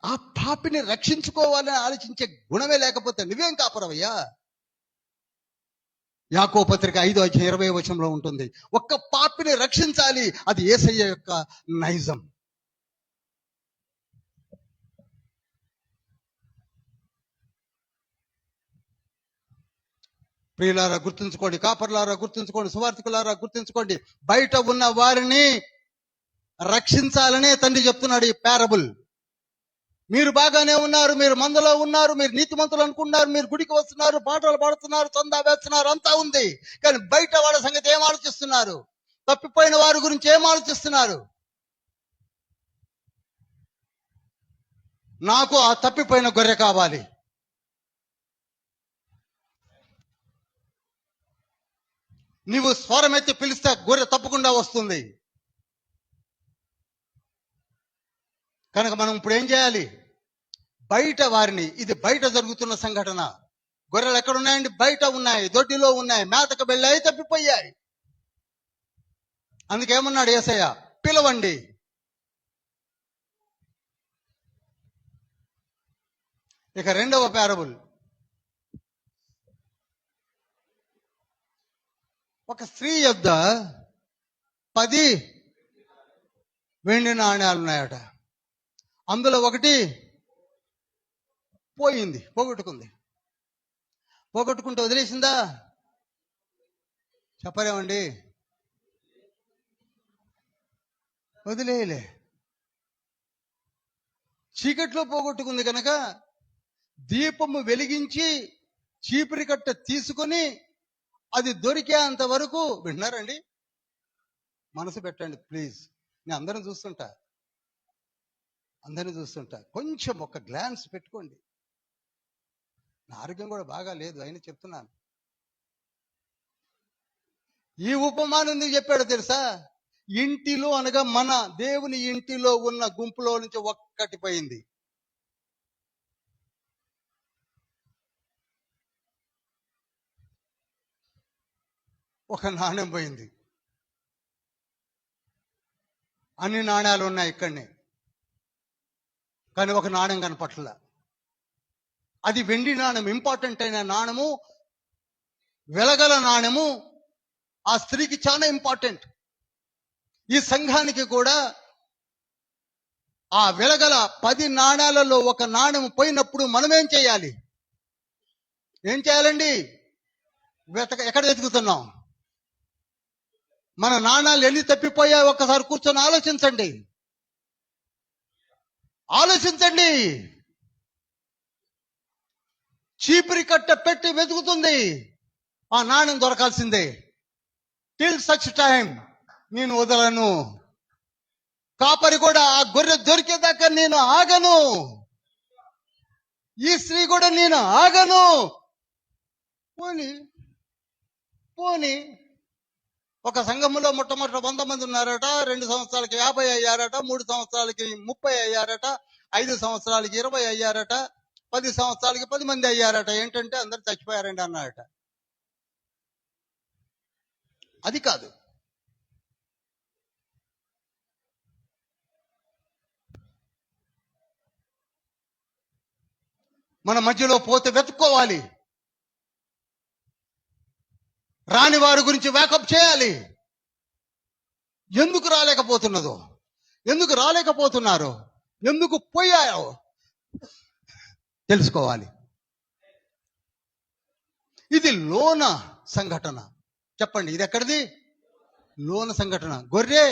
ఆ పాపిని రక్షించుకోవాలని ఆలోచించే గుణమే లేకపోతే నువ్వేం కాపరవయ్యా. యాకోబు పత్రిక 5:20 ఉంటుంది, ఒక్క పాపిని రక్షించాలి, అది యేసయ్య యొక్క నైజం. ప్రియులారా గుర్తుంచుకోండి, కాపర్లారా గుర్తుంచుకోండి, సువార్థికులారా గుర్తుంచుకోండి, బయట ఉన్న వారిని రక్షించాలనే తండ్రి చెప్తున్నాడు ఈ పారబుల్. మీరు బాగానే ఉన్నారు, మీరు మందలో ఉన్నారు, మీరు నీతిమంతులు అనుకున్నారు, మీరు గుడికి వస్తున్నారు, పాటలు పాడుతున్నారు, చందా వేస్తున్నారు, అంతా ఉంది. కానీ బయట వాళ్ళ సంగతి ఏం ఆలోచిస్తున్నారు? తప్పిపోయిన వారి గురించి ఏం ఆలోచిస్తున్నారు? నాకు ఆ తప్పిపోయిన గొర్రె కావాలి. నీవు స్వరమెత్తి పిలిస్తే గొర్రె తప్పకుండా వస్తుంది. కనుక మనం ఇప్పుడు ఏం చేయాలి? బయట వారిని, ఇది బయట జరుగుతున్న సంఘటన. గొర్రెలు ఎక్కడ ఉన్నాయండి? బయట ఉన్నాయి, దొడ్డిలో ఉన్నాయి, మేతకు వెళ్ళాయి, తప్పిపోయాయి. అందుకేమన్నాడు యేసయ్య? పిలవండి. ఇక రెండవ పారబుల్, ఒక స్త్రీ యొద్ద 10 వెండి నాణ్యాలు ఉన్నాయట. అందులో ఒకటి పోగొట్టుకుంటే వదిలేసిందా? చెప్పరేమండి? వదిలేయలే. చీకట్లో పోగొట్టుకుంది కనుక దీపము వెలిగించి చీపురి కట్ట తీసుకొని అది దొరికేంత వరకు, వింటున్నారండి? మనసు పెట్టండి ప్లీజ్. నేను అందరిని చూస్తుంటా, కొంచెం ఒక గ్లాన్స్ పెట్టుకోండి. నా ఆరోగ్యం కూడా బాగా లేదు, అయినా చెప్తున్నాను. ఈ ఉపమానం ఎందుకు చెప్పాడో తెలుసా? ఇంటిలో అనగా మన దేవుని ఇంటిలో ఉన్న గుంపులో నుంచి ఒక్కటి పోయింది. ఒక నాణ్యం పోయింది. అన్ని నాణ్యాలు ఉన్నాయి ఇక్కడనే, కానీ ఒక నాణ్యం కనపట్ల. అది వెండి నాణ్యం, ఇంపార్టెంట్ అయిన నాణ్యము, వెలగల నాణ్యము. ఆ స్త్రీకి చాలా ఇంపార్టెంట్. ఈ సంఘానికి కూడా ఆ వెలగల 10 నాణ్యాలలో ఒక నాణ్యం పోయినప్పుడు మనం ఏం చేయాలి? ఎక్కడ వెతుకుతున్నాం? మన నాణ్యాలు ఎన్ని తప్పిపోయాయో ఒక్కసారి కూర్చొని ఆలోచించండి. చీపురి కట్ట పెట్టి వెతుకుతుంది, ఆ నాణ్యం దొరకాల్సిందే. టిల్ సచ్ టైం నేను వదలను. కాపరి కూడా ఆ గొర్రె దొరికేదాకా నేను ఆగను. ఈ స్త్రీ కూడా నేను ఆగను. పోని ఒక సంఘములో మొట్టమొదటి 100 మంది ఉన్నారట, 2 సంవత్సరాలకి 50 అయ్యారట, 3 సంవత్సరాలకి 30 అయ్యారట, 5 సంవత్సరాలకి 20 అయ్యారట, 10 సంవత్సరాలకి 10 మంది అయ్యారట. ఏంటంటే అందరు చచ్చిపోయారండి అన్నారట. అది కాదు. మన మధ్యలో పోతే వెతుక్కోవాలి. రాని వారి గురించి వేకప్ చేయాలి. ఎందుకు రాలేకపోతున్నారో, ఎందుకు పోయాయో తెలుసుకోవాలి. ఇది లోన సంఘటన. చెప్పండి, ఇది ఎక్కడిది? లోన సంఘటన. గొర్రె.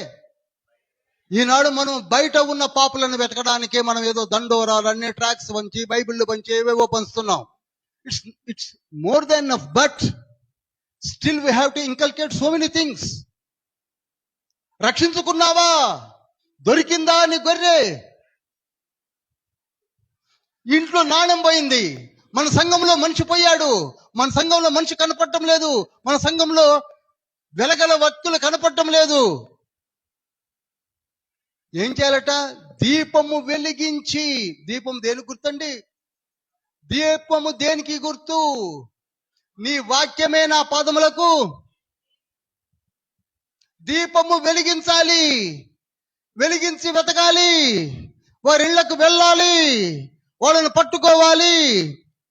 ఈనాడు మనం బయట ఉన్న పాపులను వెతకడానికి మనం ఏదో దండోరాలు, అన్ని ట్రాక్స్ పంచి, బైబిళ్ళు పంచి, ఏవేవో పంచుతున్నాం. It's more than enough, but still we have to inculcate so many things. రక్షించుకున్నావా? దొరికిందా నీ గొర్రె? ఇంట్లో నాణ్యం పోయింది, మన సంఘంలో మనిషి పోయాడు, మన సంఘంలో మనిషి కనపడటం లేదు, మన సంఘంలో వెలగల వత్తులు కనపడటం లేదు. ఏం చేయాలట? దీపము వెలిగించి. దీపం దేనికి గుర్తండి? దీపము దేనికి గుర్తు? నీ వాక్యమే నా పాదములకు. దీపము వెలిగించాలి, వెలిగించి వెతకాలి, వారి ఇళ్లకు వెళ్ళాలి, వాళ్ళని పట్టుకోవాలి.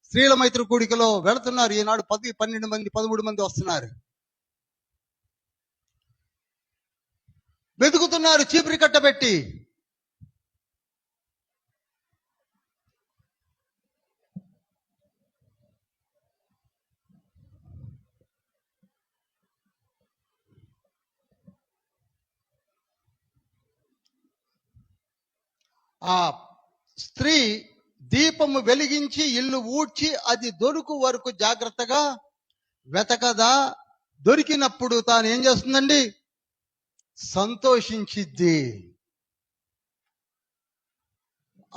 స్త్రీల మైత్రి కూడికలో వెళుతున్నారు ఈనాడు 10, 12 మంది, 13 మంది వస్తున్నారు. వెతుకుతున్నారు చీపురి కట్టబెట్టి. ఆ స్త్రీ దీపము వెలిగించి ఇల్లు ఊడ్చి అది దొరుకు వరకు జాగ్రత్తగా వెతకదా. దొరికినప్పుడు తాను ఏం చేస్తుందండి? సంతోషించిద్ది.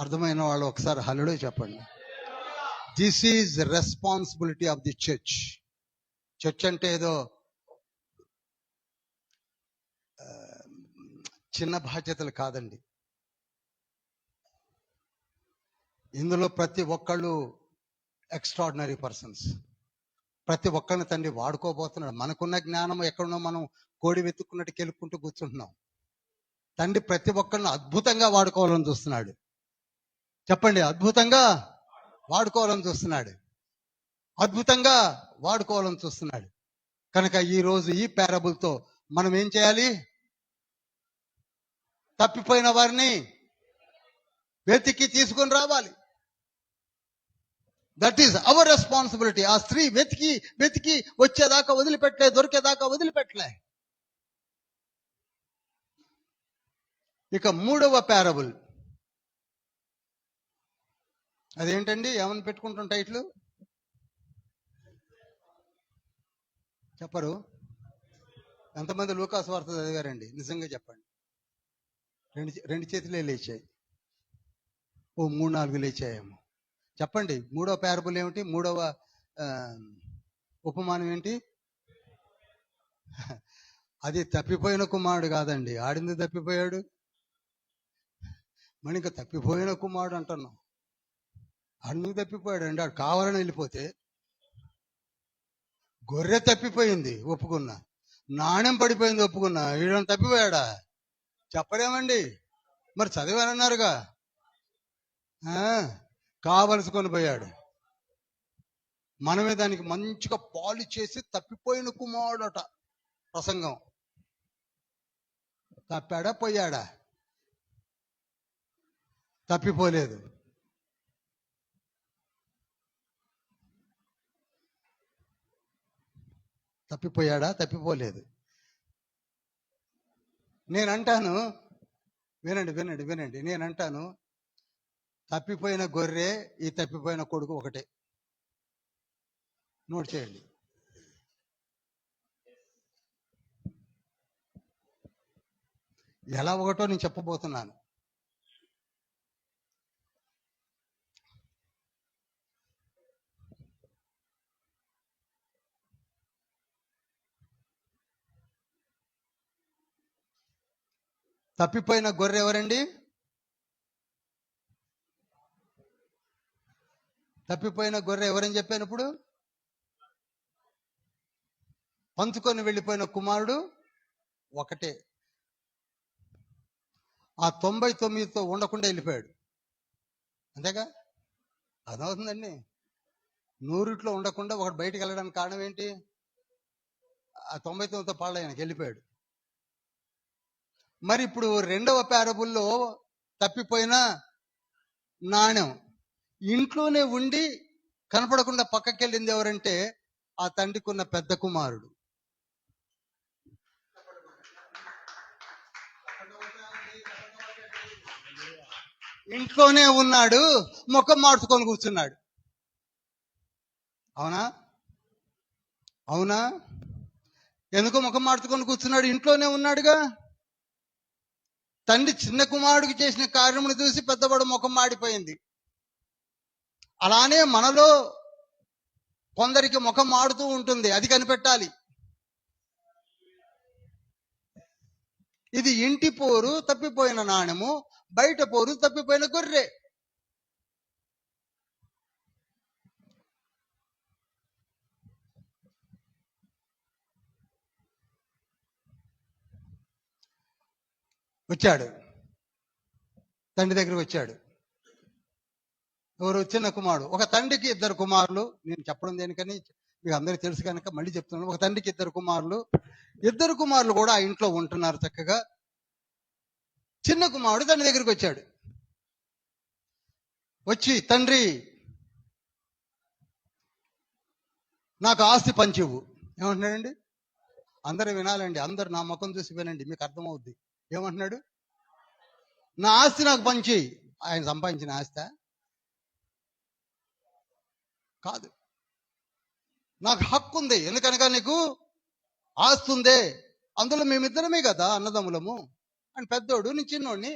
అర్థమైన వాళ్ళు ఒకసారి హల్లెలూయా చెప్పండి. This is responsibility of the church. Church అంటే ఏదో చిన్న బాధ్యతలు కాదండి. ఇందులో ప్రతి ఒక్కళ్ళు ఎక్స్ట్రాడినరీ పర్సన్స్. ప్రతి ఒక్కరిని తండ్రి వాడుకోబోతున్నాడు. మనకున్న జ్ఞానం ఎక్కడున్నా మనం కోడి వెతుక్కున్నట్టు కెలుక్కుంటూ కూర్చుంటున్నాం. తండ్రి ప్రతి ఒక్కరిని అద్భుతంగా వాడుకోవాలని చూస్తున్నాడు. చెప్పండి, అద్భుతంగా వాడుకోవాలని చూస్తున్నాడు. అద్భుతంగా వాడుకోవాలని చూస్తున్నాడు. కనుక ఈ రోజు ఈ పారబుల్తో మనం ఏం చేయాలి? తప్పిపోయిన వారిని వెతికి తీసుకొని రావాలి. That is our responsibility. ఆ స్త్రీ వెతికి వెతికి వచ్చేదాకా వదిలిపెట్టలే, దొరికేదాకా వదిలిపెట్టలే. ఇక 3వ పారబుల్ అదేంటండి? ఏమని పెట్టుకుంటాం టైటిల్? చెప్పరు? ఎంతమంది లూకాసు వార్త చదివారండి? నిజంగా చెప్పండి. రెండు చేతులే లేచాయి. ఓ 3-4 లేచాయేమో. చెప్పండి, 3వ పారబుల్ ఏమిటి? 3వ ఉపమానం ఏంటి? అది తప్పిపోయిన కుమారుడు కాదండి. ఆడింది తప్పిపోయాడు. మరి ఇంకా తప్పిపోయిన కుమారుడు అంటున్నాం. ఆడు తప్పిపోయాడు అండి. ఆడు కావాలని వెళ్ళిపోతే. గొర్రె తప్పిపోయింది, ఒప్పుకున్నా. నాణ్యం పడిపోయింది, ఒప్పుకున్నా. వీడని తప్పిపోయాడా? చెప్పలేమండి. మరి చదివానన్నారుగా. కావలసుకొని పోయాడు. మనమే దానికి మంచిగా పాలు చేసి తప్పిపోయిన కుమారుడట ప్రసంగం. తప్పాడా పోయాడా? తప్పిపోలేదు. తప్పిపోయాడా? తప్పిపోలేదు. నేనంటాను, వినండి వినండి వినండి, నేనంటాను, తప్పిపోయిన గొర్రె ఈ తప్పిపోయిన కొడుకు ఒకటే. నోట్ చేయండి. ఎలా ఒకటో నేను చెప్పబోతున్నాను. తప్పిపోయిన గొర్రె ఎవరండి? తప్పిపోయిన గొర్రె ఎవరని చెప్పాను ఇప్పుడు? పంచుకొని వెళ్ళిపోయిన కుమారుడు ఒకటే. ఆ 99తో ఉండకుండా వెళ్ళిపోయాడు. అంతేగా? అదవుతుందండి. 100ట్లో ఉండకుండా ఒకటి బయటికి వెళ్ళడానికి కారణం ఏంటి? ఆ 99తో పాళ్ళయ్యానికి వెళ్ళిపోయాడు. మరి ఇప్పుడు 2వ పారబుల్లో తప్పిపోయిన నాణ్యం ఇంట్లోనే ఉండి కనపడకుండా పక్కకి వెళ్ళింది ఎవరంటే ఆ తండ్రికి ఉన్న పెద్ద కుమారుడు. ఇంట్లోనే ఉన్నాడు, ముఖం మార్చుకొని కూర్చున్నాడు. అవునా? అవునా? ఎందుకు ముఖం మార్చుకొని కూర్చున్నాడు? ఇంట్లోనే ఉన్నాడుగా. తండ్రి చిన్న కుమారుడికి చేసిన కార్యమును చూసి పెద్దవాడు ముఖం మాడిపోయింది. అలానే మనలో కొందరికి ముఖం మాడుతూ ఉంటుంది. అది కనిపెట్టాలి. ఇది ఇంటి పోరు తప్పిపోయిన నాణెము, బయట పోరు తప్పిపోయిన గొర్రె. వచ్చాడు, తండ్రి దగ్గరికి వచ్చాడు. ఎవరు? చిన్న కుమారుడు. ఒక తండ్రికి ఇద్దరు కుమారులు. నేను చెప్పడం దేనికని మీకు అందరికీ తెలుసు కనుక మళ్ళీ చెప్తున్నాను. ఒక తండ్రికి ఇద్దరు కుమారులు. ఇద్దరు కుమారులు కూడా ఆ ఇంట్లో ఉంటున్నారు చక్కగా. చిన్న కుమారుడు తండ్రి దగ్గరికి వచ్చాడు. వచ్చి, తండ్రి నాకు ఆస్తి పంచివు. ఏమంటున్నాడండి? అందరూ వినాలండి, అందరు నా ముఖం చూసి వినండి, మీకు అర్థమవుద్ది. ఏమంటున్నాడు? నా ఆస్తి నాకు పంచి. ఆయన సంపాదించిన ఆస్తి కాదు, నాకు హక్కు ఉంది. ఎందుకనగా నీకు ఆస్తి ఉందే, అందులో మేమిద్దరమే కదా అన్నదమ్ములము అని పెద్దోడు, నీ చిన్నోడిని,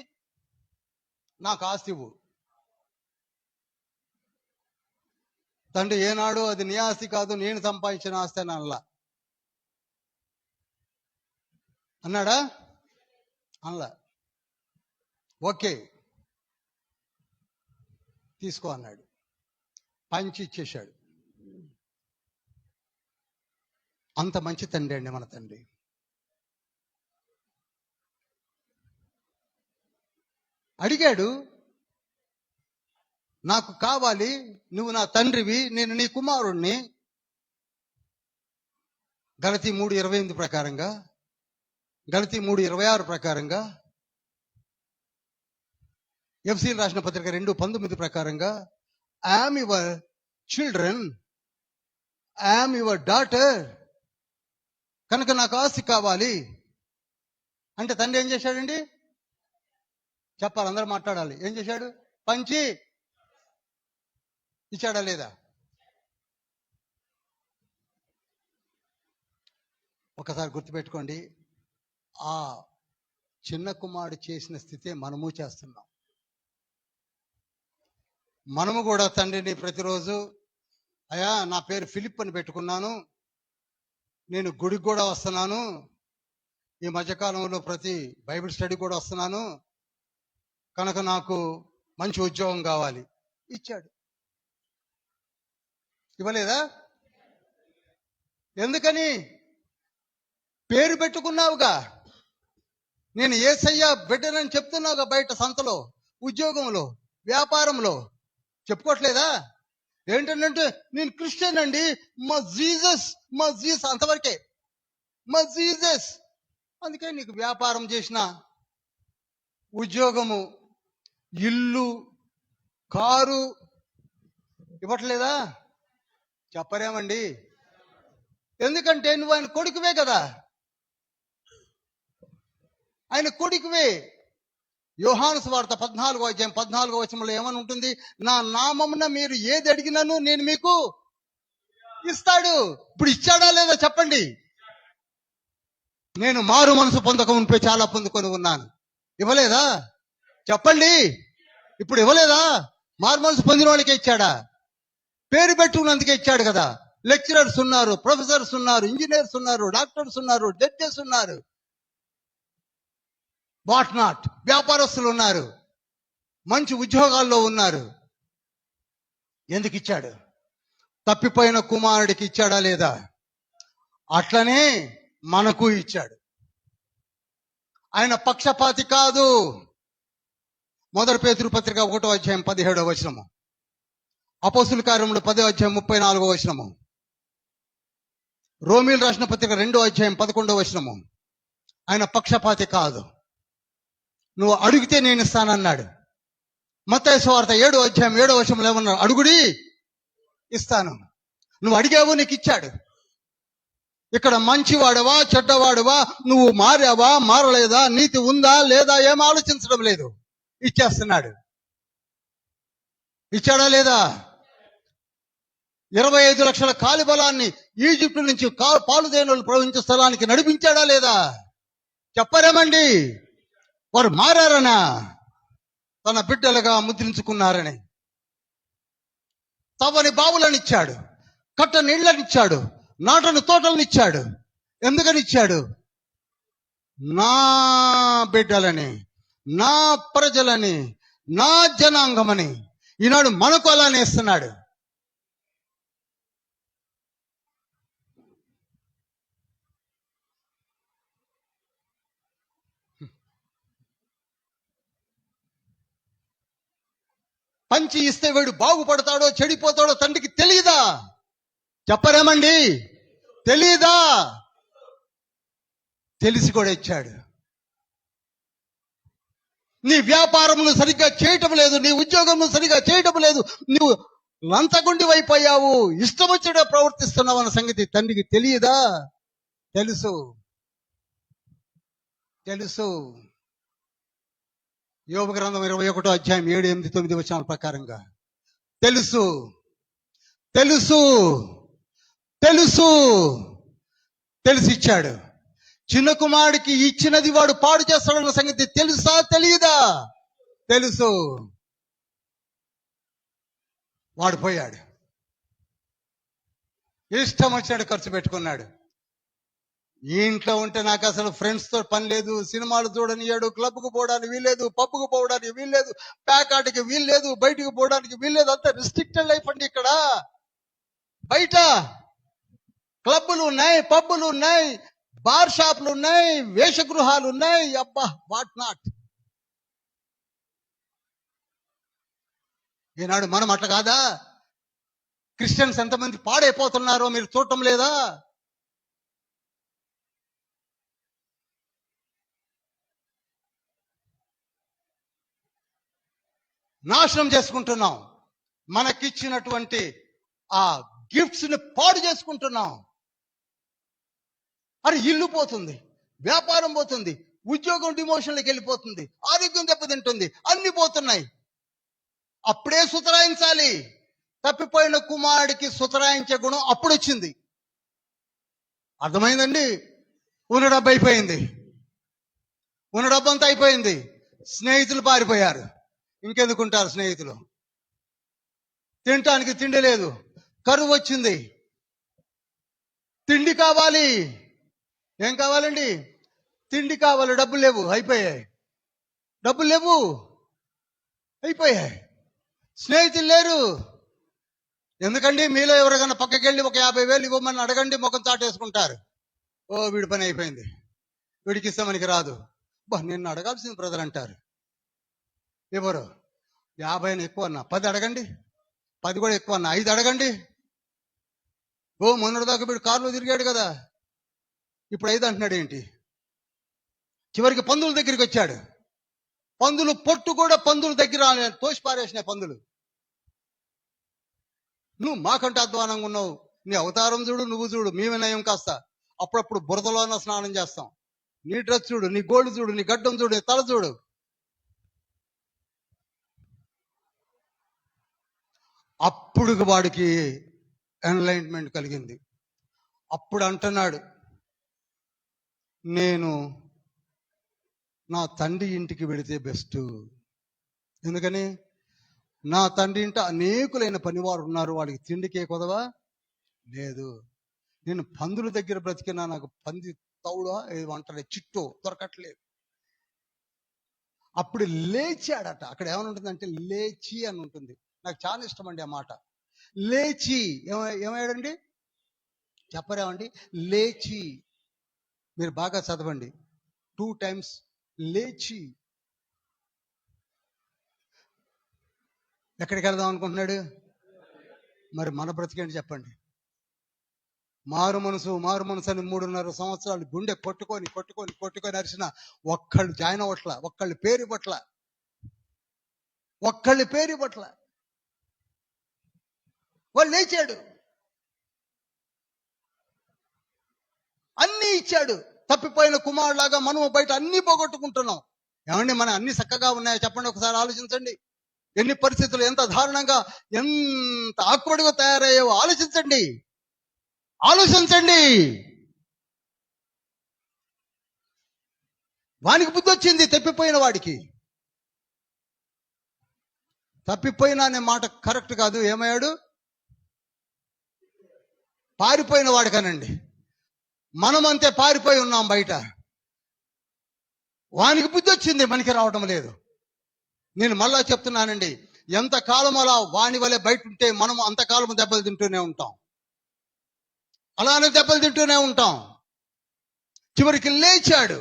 నాకు ఆస్తి ఇవ్వు. తండ్రి ఏనాడు అది నీ ఆస్తి కాదు, నేను సంపాదించిన ఆస్తి అని అనలా. అన్నాడా? అనలా. ఓకే తీసుకో అన్నాడు. పంచి ఇచ్చేశాడు. అంత మంచి తండ్రి అండి మన తండ్రి. అడిగాడు, నాకు కావాలి, నువ్వు నా తండ్రివి, నేను నీ కుమారుణ్ణి. గలతీ 3:28 ప్రకారంగా, గలతీ 3:26 ప్రకారంగా, ఎఫ్సీలు రాసిన పత్రిక 2:19 ప్రకారంగా, I'm your children, I'm your daughter, కనుక నాకు ఆస్తి కావాలి అంటే తండ్రి ఏం చేశాడండి? చెప్పాలి, అందరూ మాట్లాడాలి. ఏం చేశాడు? పంచి ఇచ్చాడా లేదా? ఒకసారి గుర్తుపెట్టుకోండి, ఆ చిన్న కుమారుడు చేసిన స్థితే మనము చేస్తున్నాం. మనము కూడా తండ్రిని ప్రతిరోజు, అయ్యా నా పేరు ఫిలిప్ అని పెట్టుకున్నాను, నేను గుడికి కూడా వస్తున్నాను, ఈ మధ్యకాలంలో ప్రతి బైబిల్ స్టడీ కూడా వస్తున్నాను, కనుక నాకు మంచి ఉద్యోగం కావాలి. ఇచ్చాడు. ఇవ్వలేదా? ఎందుకని? పేరు పెట్టుకున్నావుగా, నేను యేసయ్య బిడ్డనని చెప్తున్నావుగా, బయట సంతలో, ఉద్యోగంలో, వ్యాపారంలో చెప్పుకోవట్లేదా? ఏంటంటే నేను క్రిస్టియన్ అండి, మా జీసస్ అంతవరకే, మా జీసస్. అందుకే నీకు వ్యాపారం చేసిన, ఉద్యోగము, ఇల్లు, కారు ఇవ్వట్లేదా? చెప్పరేమండి? ఎందుకంటే నువ్వు ఆయన కొడుకువే కదా, ఆయన కొడుకువే. యోహాను సువార్త 14:14 ఏమని ఉంటుంది? నా నామమున మీరు ఏది అడిగినాను నేను మీకు ఇస్తాడు. ఇప్పుడు ఇచ్చాడా లేదా చెప్పండి? నేను మారు మనసు పొందక ఉంటే చాలా పొందుకొని ఉన్నాను. ఇవ్వలేదా? చెప్పండి. ఇప్పుడు ఇవ్వలేదా? మారు మనసు పొందిన వాళ్ళకే ఇచ్చాడా? పేరు పెట్టుకున్నందుకే ఇచ్చాడు కదా. లెక్చరర్స్ ఉన్నారు, ప్రొఫెసర్స్ ఉన్నారు, ఇంజనీర్స్ ఉన్నారు, డాక్టర్స్ ఉన్నారు, జడ్జెస్ ఉన్నారు, వాట్ నాట్, వ్యాపారస్తులు ఉన్నారు, మంచి ఉద్యోగాల్లో ఉన్నారు. ఎందుకు ఇచ్చాడు? తప్పిపోయిన కుమారుడికి ఇచ్చాడా లేదా? అట్లనే మనకు ఇచ్చాడు. ఆయన పక్షపాతి కాదు. 1 పేతురు పత్రిక 1:17 అపోస్తుల కార్యములు 10:34 రోమీలు రాసిన పత్రిక 2:11 ఆయన పక్షపాతి కాదు. నువ్వు అడిగితే నేను ఇస్తానన్నాడు. మత్తయి సువార్త 7:7 ఏమన్నాడు? అడుగుడి ఇస్తాను. నువ్వు అడిగావు, నీకు ఇచ్చాడు. ఇక్కడ మంచివాడవా చెడ్డవాడవా, నువ్వు మారావా మారలేదా, నీతి ఉందా లేదా ఏం ఆలోచించడం లేదు, ఇచ్చేస్తున్నాడు. ఇచ్చాడా లేదా? 25 లక్షల కాలిబలాన్ని ఈజిప్టు నుంచి పాలుదేనులు ప్రవహించే స్థలానికి నడిపించాడా లేదా? చెప్పరేమండి? వారు మారారనా? తన బిడ్డలుగా ముద్రించుకున్నారని. తవ్వని బావులనిచ్చాడు, కట్టని ఇళ్లనిచ్చాడు, నాటని తోటలనిచ్చాడు. ఎందుకని ఇచ్చాడు? నా బిడ్డలని, నా ప్రజలని, నా జనాంగమని ఈనాడు మనకు అలానే ఇస్తున్నాడు. పంచి ఇస్తే వీడు బాగుపడతాడో చెడిపోతాడో తండ్రికి తెలియదా? చెప్పరేమండి? తెలీదా? తెలిసి కూడా ఇచ్చాడు. నీ వ్యాపారం నువ్వు సరిగ్గా చేయటం లేదు, నీ ఉద్యోగం నువ్వు సరిగ్గా చేయటం లేదు, నువ్వు లంచగొండి అయిపోయావు, ఇష్టం వచ్చేటో ప్రవర్తిస్తున్నావు అన్న సంగతి తండ్రికి తెలియదా? తెలుసు. తెలుసు. యోబు గ్రంథం 21వ అధ్యాయం 7, 8, 9 వచనాల ప్రకారంగా తెలుసు. తెలుసు. తెలుసు. తెలిసిచ్చాడు. చిన్న కుమారుడికి ఇచ్చినది వాడు పాడు చేస్తాడన్న సంగతి తెలుసా తెలియదా? తెలుసు. వాడు పోయాడు, ఇష్టం వచ్చినట్టు ఖర్చు పెట్టుకున్నాడు. ఈ ఇంట్లో ఉంటే నాకు అసలు ఫ్రెండ్స్ తో పని లేదు, సినిమాలు చూడనియాడు, క్లబ్కు పోవడానికి వీల్లేదు, పబ్కు పోవడానికి వీల్లేదు, ప్యాకాటికి వీల్లేదు, బయటికి పోవడానికి వీల్లేదు. అంతా రిస్ట్రిక్టెడ్ లైఫ్ అండి. ఇక్కడ బయట క్లబ్బులు ఉన్నాయి, పబ్బులు ఉన్నాయి, బార్ షాపులు ఉన్నాయి, వేషగృహాలు ఉన్నాయి. అబ్బా, వాట్ నాట్. ఈనాడు మనం అట్లా కాదా? క్రిస్టియన్స్ ఎంతమంది పాడైపోతున్నారో మీరు చూడటం లేదా? నాశనం చేసుకుంటున్నాం. మనకిచ్చినటువంటి ఆ గిఫ్ట్స్ ని పాడు చేసుకుంటున్నాం. అరే, ఇల్లు పోతుంది, వ్యాపారం పోతుంది, ఉద్యోగం డిమోషన్లకు వెళ్ళిపోతుంది, ఆరోగ్యం దెబ్బతింటుంది, అన్ని పోతున్నాయి. అప్పుడే సుతరాయించాలి. తప్పిపోయిన కుమారుడికి సుతరాయించే గుణం అప్పుడు వచ్చింది. అర్థమైందండి? ఉన్న డబ్బు అయిపోయింది, ఉన్న డబ్బు అంతా అయిపోయింది. స్నేహితులు పారిపోయారు. ఇంకెందుకుంటారు స్నేహితులు? తినటానికి తిండి లేదు, కరువు వచ్చింది, తిండి కావాలి. ఏం కావాలండి? తిండి కావాలి. డబ్బులు లేవు, అయిపోయాయి. డబ్బులు లేవు, అయిపోయాయి. స్నేహితులు లేరు. ఎందుకండి? మీలో ఎవరికైనా పక్కకెళ్ళి ఒక 50,000 ఇవ్వమని అడగండి, ముఖం చాటేసుకుంటారు. ఓ, వీడి పని అయిపోయింది, వీడికి ఇస్తామనికి రాదు. బా, నిన్ను అడగాల్సింది బ్రదర్ అంటారు. ఎవరు? 50 ఎక్కువ అన్నా 10 అడగండి, 10 కూడా ఎక్కువ అన్నా 5 అడగండి. ఓ, మొన్నటిదాకా వీడు కారులో తిరిగాడు కదా, ఇప్పుడు 5 అంటున్నాడు ఏంటి? చివరికి పందుల దగ్గరికి వచ్చాడు. పందులు పొట్టు కూడా పందుల దగ్గర తోసి పారేసినాయి పందులు. నువ్వు మాకంటే అధ్వానంగా ఉన్నావు, నీ అవతారం చూడు, నువ్వు చూడు, మేమే నయం కాస్త. అప్పుడప్పుడు బురదలోన స్నానం చేస్తాం. నీ డ్రెస్ చూడు, నీ గోల్డ్ చూడు, నీ గడ్డం చూడు, నీ తల చూడు. అప్పుడు వాడికి ఎన్లైట్మెంట్ కలిగింది. అప్పుడు అంటున్నాడు, నేను నా తండ్రి ఇంటికి వెళితే బెస్ట్. ఎందుకని? నా తండ్రి ఇంట అనేకులైన పనివారు ఉన్నారు, వాడికి తిండికే కొదవా లేదు. నేను పందుల దగ్గర బ్రతికినా, నాకు పంది తౌడా ఏమంటారు, చిట్టు దొరకట్లేదు. అప్పుడు లేచాడట. అక్కడ ఏమని ఉంటుందంటే లేచి అని ఉంటుంది. నాకు చాలా ఇష్టం అండి ఆ మాట. లేచి ఏమయ్యాడండి? చెప్పరేమండి? లేచి. మీరు బాగా చదవండి, 2 times లేచి. ఎక్కడికి వెళ్దాం అనుకుంటున్నాడు? మరి మన బ్రతికేంటి చెప్పండి? మారు మనసు అని 3.5 సంవత్సరాలు గుండె కొట్టుకొని అరిసిన ఒక్కళ్ళు జాయిన్ అవ్వట్ల, ఒక్కళ్ళు పేరు ఇవ్వట్ల, ఒక్కళ్ళు పేరు ఇవ్వట్ల. వాళ్ళు లేచాడు, అన్ని ఇచ్చాడు. తప్పిపోయిన కుమారులాగా మనము బయట అన్ని పోగొట్టుకుంటున్నాం. ఏమండి, మన అన్ని చక్కగా ఉన్నాయో చెప్పండి ఒకసారి ఆలోచించండి. ఎన్ని పరిస్థితులు ఎంత దారుణంగా, ఎంత ఆక్వర్డ్గా తయారయ్యావో ఆలోచించండి. వానికి బుద్ధి వచ్చింది, తప్పిపోయిన వాడికి. తప్పిపోయిన అనే మాట కరెక్ట్ కాదు. ఏమయ్యాడు? పారిపోయిన వాడికనండి. మనమంతే పారిపోయి ఉన్నాం బయట. వానికి బుద్ధి వచ్చింది, మనకి రావటం లేదు. నేను మళ్ళా చెప్తున్నానండి, ఎంతకాలం అలా వాని వలె బయట ఉంటే మనం అంతకాలం దెబ్బలు తింటూనే ఉంటాం, అలానే దెబ్బలు తింటూనే ఉంటాం. చివరికి లేచాడు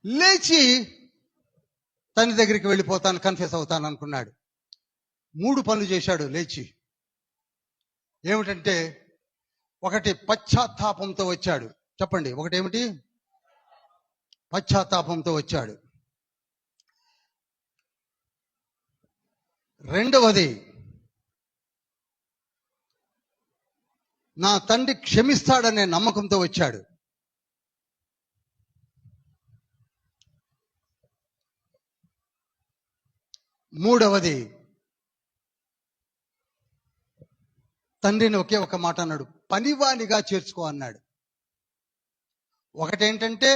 లేచి తండ్రి దగ్గరికి వెళ్ళిపోతాను, కన్ఫెస్ అవుతాను అనుకున్నాడు. 3 పనులు చేశాడు లేచి. ఏమిటంటే, ఒకటి పశ్చాత్తాపంతో వచ్చాడు. చెప్పండి, ఒకటేమిటి? పశ్చాత్తాపంతో వచ్చాడు. రెండవది, నా తండ్రి క్షమిస్తాడనే నమ్మకంతో వచ్చాడు. మూడవది, తండ్రిని ఒకే ఒక మాట అన్నాడు, పనివానిగా చేర్చుకో అన్నాడు. ఒకటేంటంటే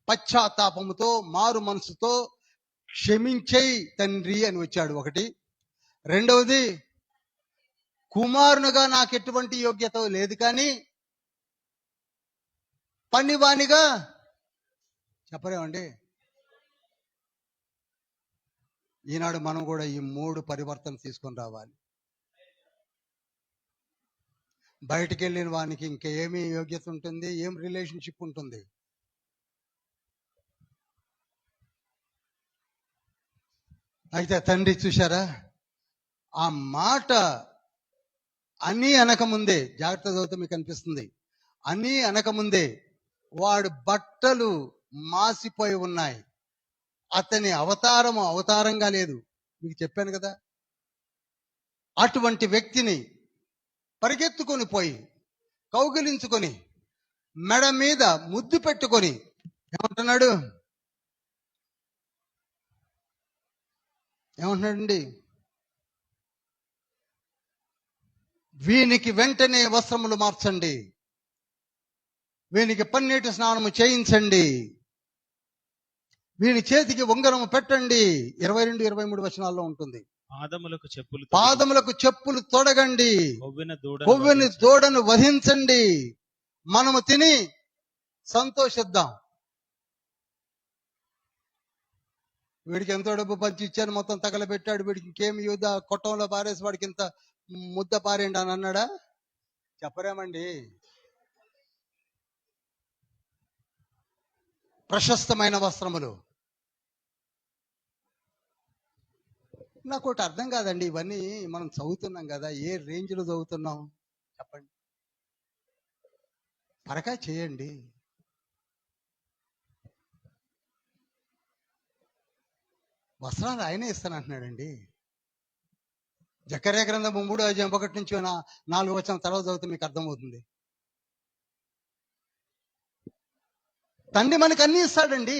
పశ్చాత్తాపముతో, మారు మనసుతో క్షమించేయి తండ్రి అని వచ్చాడు ఒకటి. రెండవది, కుమారునిగా నాకు ఎటువంటి యోగ్యత లేదు, కానీ పనివానిగా చెప్పలేమండి. ఈనాడు మనం కూడా ఈ 3 పరివర్తన తీసుకొని రావాలి. బయటికి వెళ్ళిన వానికి ఇంకేమీ యోగ్యత ఉంటుంది, ఏం రిలేషన్షిప్ ఉంటుంది? అయితే తండ్రి చూశారా, ఆ మాట అని అనకముందే, జాగ్రత్త చదివితే మీకు అనిపిస్తుంది, అని అనకముందే వాడు బట్టలు మాసిపోయి ఉన్నాయి. అతని అవతారంగా లేదు. మీకు చెప్పాను కదా. అటువంటి వ్యక్తిని పరిగెత్తుకొని పోయి కౌగిలించుకొని మెడ మీద ముద్దు పెట్టుకొని ఏమంటున్నాడండి? వీనికి వెంటనే వస్త్రములు మార్చండి, వీనికి పన్నీటి స్నానము చేయించండి, వీని చేతికి ఉంగరము పెట్టండి. 22, 23 వచనాల్లో ఉంటుంది. పాదములకు చెప్పులు తొడగండి, కొవ్విన దూడను వధించండి, మనము తిని సంతోషిద్దాం. వీడికి ఎంతో డబ్బు పంచి ఇచ్చాను, మొత్తం తగలబెట్టాడు, వీడికి ఇంకేమి యూదా కొట్టంలో పారేసి వాడికి ఇంత ముద్ద పారేయండి అని అన్నాడా? చెప్పరేమండి. ప్రశస్తమైన వస్త్రములు. నాకు ఒకటి అర్థం కాదండి, ఇవన్నీ మనం చదువుతున్నాం కదా, ఏ రేంజ్లో చదువుతున్నాం చెప్పండి. పరకాయ చేయండి. వస్త్రాలు ఆయనే ఇస్తానంటున్నాడండి. జకర్యా గ్రంథం 3:1 నుంచి 4 వచనం తర్వాత చదివితే మీకు అర్థమవుతుంది. తండ్రి మనకు అన్ని ఇస్తాడండి,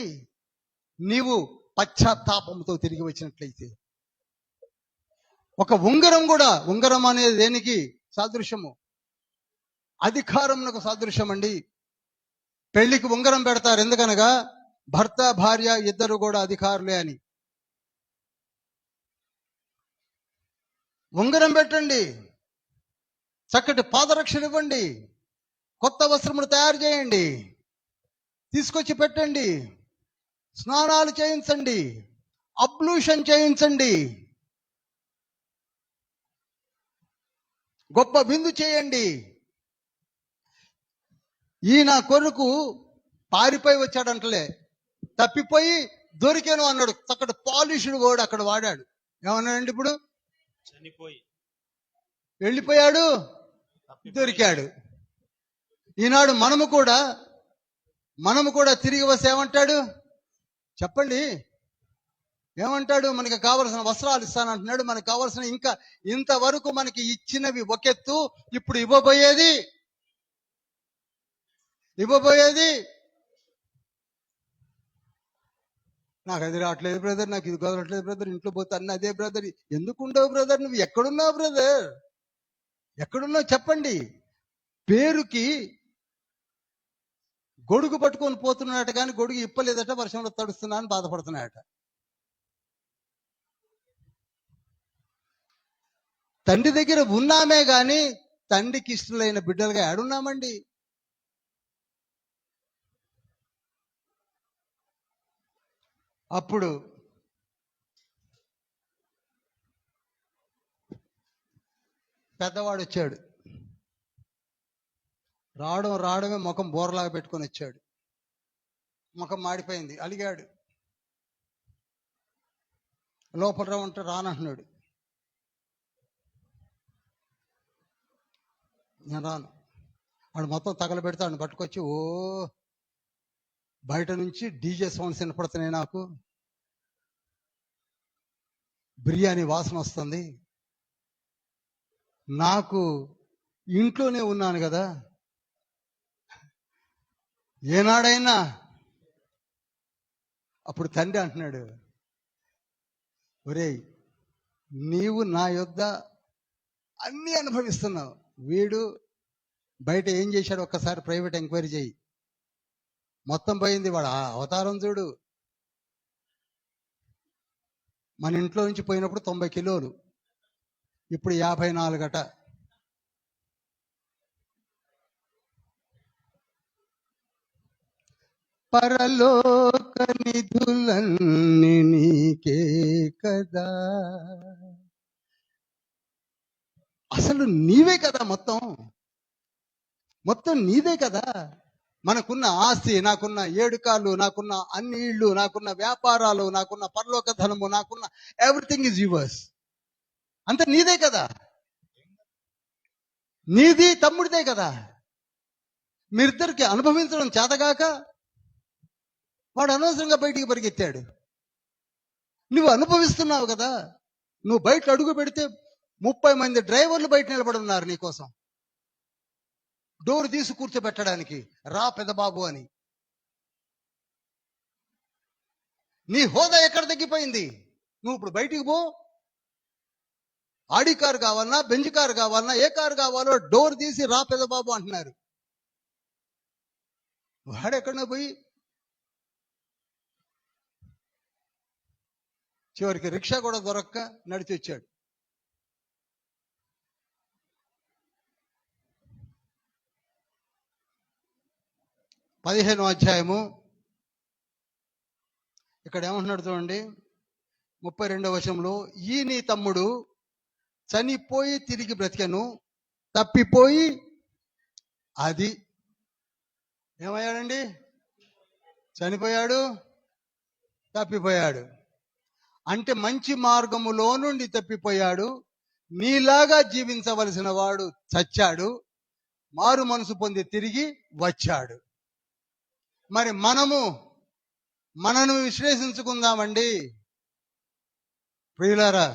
నీవు పశ్చాత్తాపంతో తిరిగి వచ్చినట్లయితే. ఒక ఉంగరం కూడా, ఉంగరం అనేది దేనికి సాదృశ్యము? అధికారమునకు సాదృశ్యం అండి. పెళ్లికి ఉంగరం పెడతారు, ఎందుకనగా భర్త భార్య ఇద్దరు కూడా అధికారులే అని. ఉంగరం పెట్టండి, చక్కటి పాదరక్షలు ఇవ్వండి, కొత్త వస్త్రములు తయారు చేయండి, తీసుకొచ్చి పెట్టండి, స్నానాలు చేయించండి, అబ్లూషన్ చేయించండి, గొప్ప విందు చేయండి. ఈయన కొరకు పారిపోయి వచ్చాడంటలే, తప్పిపోయి దొరికాను అన్నాడు. చక్కటి పాలిష్డ్ వర్డ్ అక్కడ వాడాడు. ఏమన్నాడండి? ఇప్పుడు చనిపోయి వెళ్ళిపోయాడు, దొరికాడు. ఈనాడు మనము కూడా తిరిగి వస్తే ఏమంటాడు చెప్పండి? ఏమంటాడు? మనకి కావలసిన వస్త్రాలు ఇస్తానంటున్నాడు. మనకు కావలసిన, ఇంకా ఇంతవరకు మనకి ఇచ్చినవి ఒకెత్తు, ఇప్పుడు ఇవ్వబోయేది నాకు అది రావట్లేదు బ్రదర్, నాకు ఇది కుదరట్లేదు బ్రదర్, ఇంట్లో పోతే అన్న అదే బ్రదర్. ఎందుకు ఉండవు బ్రదర్? నువ్వు ఎక్కడున్నావు బ్రదర్? ఎక్కడున్నావు చెప్పండి. పేరుకి గొడుగు పట్టుకొని పోతున్నాడట, కానీ గొడుగు ఇప్పలేదట, వర్షంలో తడుస్తున్నా అని బాధపడుతున్నాడట. తండ్రి దగ్గర ఉన్నామే గాని తండ్రికి ఇష్టలైన బిడ్డలుగా ఏడున్నామండి? అప్పుడు పెద్దవాడు వచ్చాడు. రావడమే ముఖం బోరలాగా పెట్టుకొని వచ్చాడు. ముఖం మాడిపోయింది. అలిగాడు. లోపల ఉంటే రానంటున్నాడు. నేను రాను. వాడు మొత్తం తగలబెడితే వాడిని పట్టుకొచ్చి బయట నుంచి డీజే సౌండ్స్ వినపడుతున్నాయి, నాకు బిర్యానీ వాసన వస్తుంది, నాకు ఇంట్లోనే ఉన్నాను కదా, ఏనాడైనా. అప్పుడు తండ్రి అంటున్నాడు, ఒరేయ్, నీవు నా యొద్ద అన్నీ అనుభవిస్తున్నావు, వీడు బయట ఏం చేశాడు ఒక్కసారి ప్రైవేట్ ఎంక్వైరీ చేయి. మొత్తం పోయింది. వాడు అవతారం చూడు. మన ఇంట్లో నుంచి పోయినప్పుడు 90 కిలోలు, ఇప్పుడు 54 పరలోక నిధులన్నీ నీకే కదా, అసలు నీవే కదా, మొత్తం నీదే కదా. మనకున్న ఆస్తి, నాకున్న 7 కార్లు, నాకున్న అన్ని ఇళ్ళు, నాకున్న వ్యాపారాలు, నాకున్న పరలోక ధనము, నాకున్న ఎవ్రీథింగ్ ఈజ్ యువర్స్. అంత నీదే కదా, నీది తమ్ముడిదే కదా. మీరిద్దరికి అనుభవించడం చేతగాక వాడు అనవసరంగా బయటికి పరిగెత్తాడు. నువ్వు అనుభవిస్తున్నావు కదా. నువ్వు బయట అడుగు పెడితే 30 మంది డ్రైవర్లు బయట నిలబడి ఉన్నారు నీకోసం, డోర్ తీసి కూర్చోబెట్టడానికి, రా పెద్దబాబు అని. నీ హోదా ఎక్కడ తగ్గిపోయింది? నువ్వు ఇప్పుడు బయటికి పో, ఆడి కారు కావాలన్నా, బెంజ్ కారు కావాలన్నా, ఏ కారు కావాలో డోర్ తీసి రా పెద్దబాబు అంటున్నారు. వాడెక్కడన్నా పోయి చివరికి రిక్షా కూడా దొరక్క నడిచి వచ్చాడు. పదిహేనో అధ్యాయము ఇక్కడ ఏమంటున్నాడు చూడండి, 32వ వచనంలో, ఈ నీ తమ్ముడు చనిపోయి తిరిగి బ్రతికెను, తప్పిపోయి అది ఏమయ్యాడండి? చనిపోయాడు, తప్పిపోయాడు. అంటే మంచి మార్గములో నుండి తప్పిపోయాడు. నీలాగా జీవించవలసిన వాడు చచ్చాడు, మారు మనసు పొంది తిరిగి వచ్చాడు. మరి మనను విశ్లేషించుకుందామండి ప్రియులారా.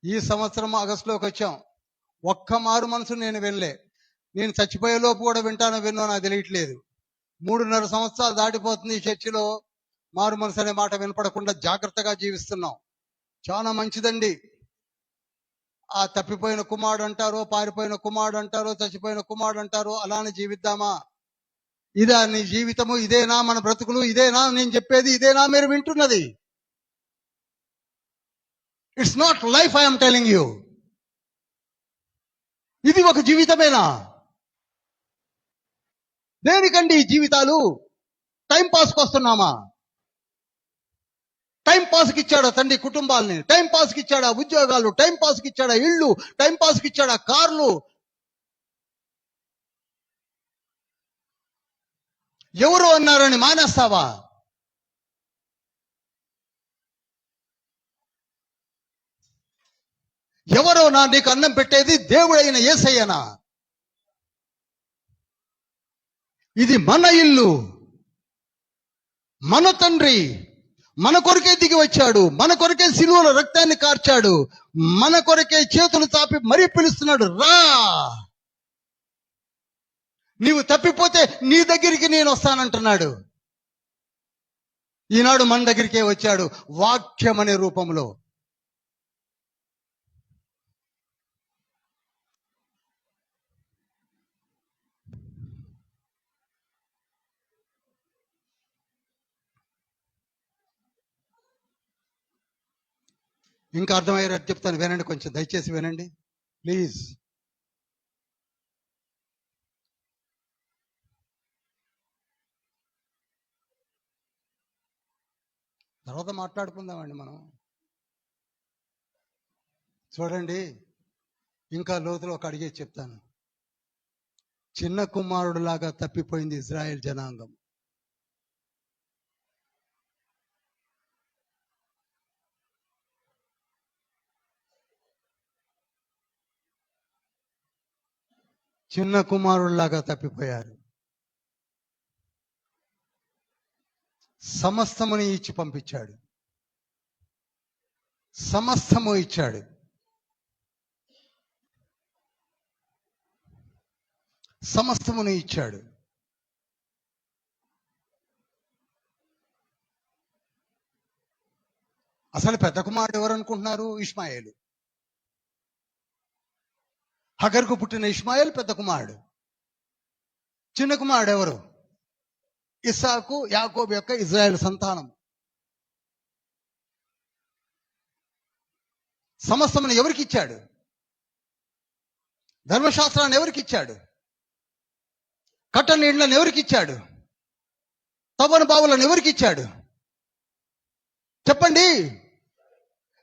ఈ సంవత్సరం ఆగస్టులోకి వచ్చాం. ఒక్క మారు మనసు నేను వినలే. నేను చచ్చిపోయే లోపు కూడా విన్నో నాకు తెలియట్లేదు. 3.5 సంవత్సరాలు దాటిపోతుంది ఈ చర్చిలో మారు మనసు అనే మాట వినపడకుండా జాగ్రత్తగా జీవిస్తున్నాం. చాలా మంచిదండి. ఆ తప్పిపోయిన కుమారుడు అంటారో, పారిపోయిన కుమారుడు అంటారో, చచ్చిపోయిన కుమారుడు అంటారో, అలానే జీవిద్దామా? ఇదా నీ జీవితము? ఇదేనా మన బ్రతుకులు? ఇదేనా నేను చెప్పేది? ఇదేనా మీరు వింటున్నది? It's not life, I'm telling you. ఇది ఒక జీవితమేనా? దేనికండి ఈ జీవితాలు? టైం పాస్కి వస్తున్నామా? టైం పాస్కి ఇచ్చాడా తండ్రి కుటుంబాలని? టైం పాస్కి ఇచ్చాడా ఉద్యోగాలు? టైం పాస్కి ఇచ్చాడా ఇళ్ళు? టైం పాస్కి ఇచ్చాడా కార్లు? ఎవరు అన్నారని మానేస్తావా? ఎవరో నీకు అన్నం పెట్టేది దేవుడైన యేసయ్యనా? ఇది మన ఇల్లు, మన తండ్రి మన కొరకే దిగి వచ్చాడు, మన కొరకే సిలువలో రక్తాన్ని కార్చాడు, మన కొరకే చేతులు చాపి మరీ పిలుస్తున్నాడు, రా. నీవు తప్పిపోతే నీ దగ్గరికి నేను వస్తానంటున్నాడు. ఈనాడు మన దగ్గరికే వచ్చాడు వాక్యం అనే రూపంలో. ఇంకా అర్థమయ్యేటట్టు చెప్తాను, వినండి, కొంచెం దయచేసి వినండి ప్లీజ్. తర్వాత మాట్లాడుకుందామండి మనం. చూడండి, ఇంకా లోతులో ఒక అడిగే చెప్తాను. చిన్న కుమారుడు లాగా తప్పిపోయింది ఇజ్రాయెల్ జనాంగం. చిన్న కుమారుడిలాగా తప్పిపోయారు. సమస్తముని ఇచ్చి పంపించాడు, సమస్తము ఇచ్చాడు. సమస్తమును ఇచ్చాడు. అసలు పెద్ద కుమారుడు ఎవరు అనుకుంటున్నారు? ఇష్మాయేలు. హగర్కు పుట్టిన ఇష్మాయేల్ పెద్ద కుమారుడు. చిన్న కుమారుడు ఎవరు? ఇస్సాకు, యాకోబు యొక్క ఇజ్రాయెల్ సంతానం. సమస్తమును ఎవరికి ఇచ్చాడు? ధర్మశాస్త్రాన్ని ఎవరికి ఇచ్చాడు? కట్టని ఇళ్లను ఎవరికి ఇచ్చాడు? తవ్వని బావులను ఎవరికి ఇచ్చాడు? చెప్పండి.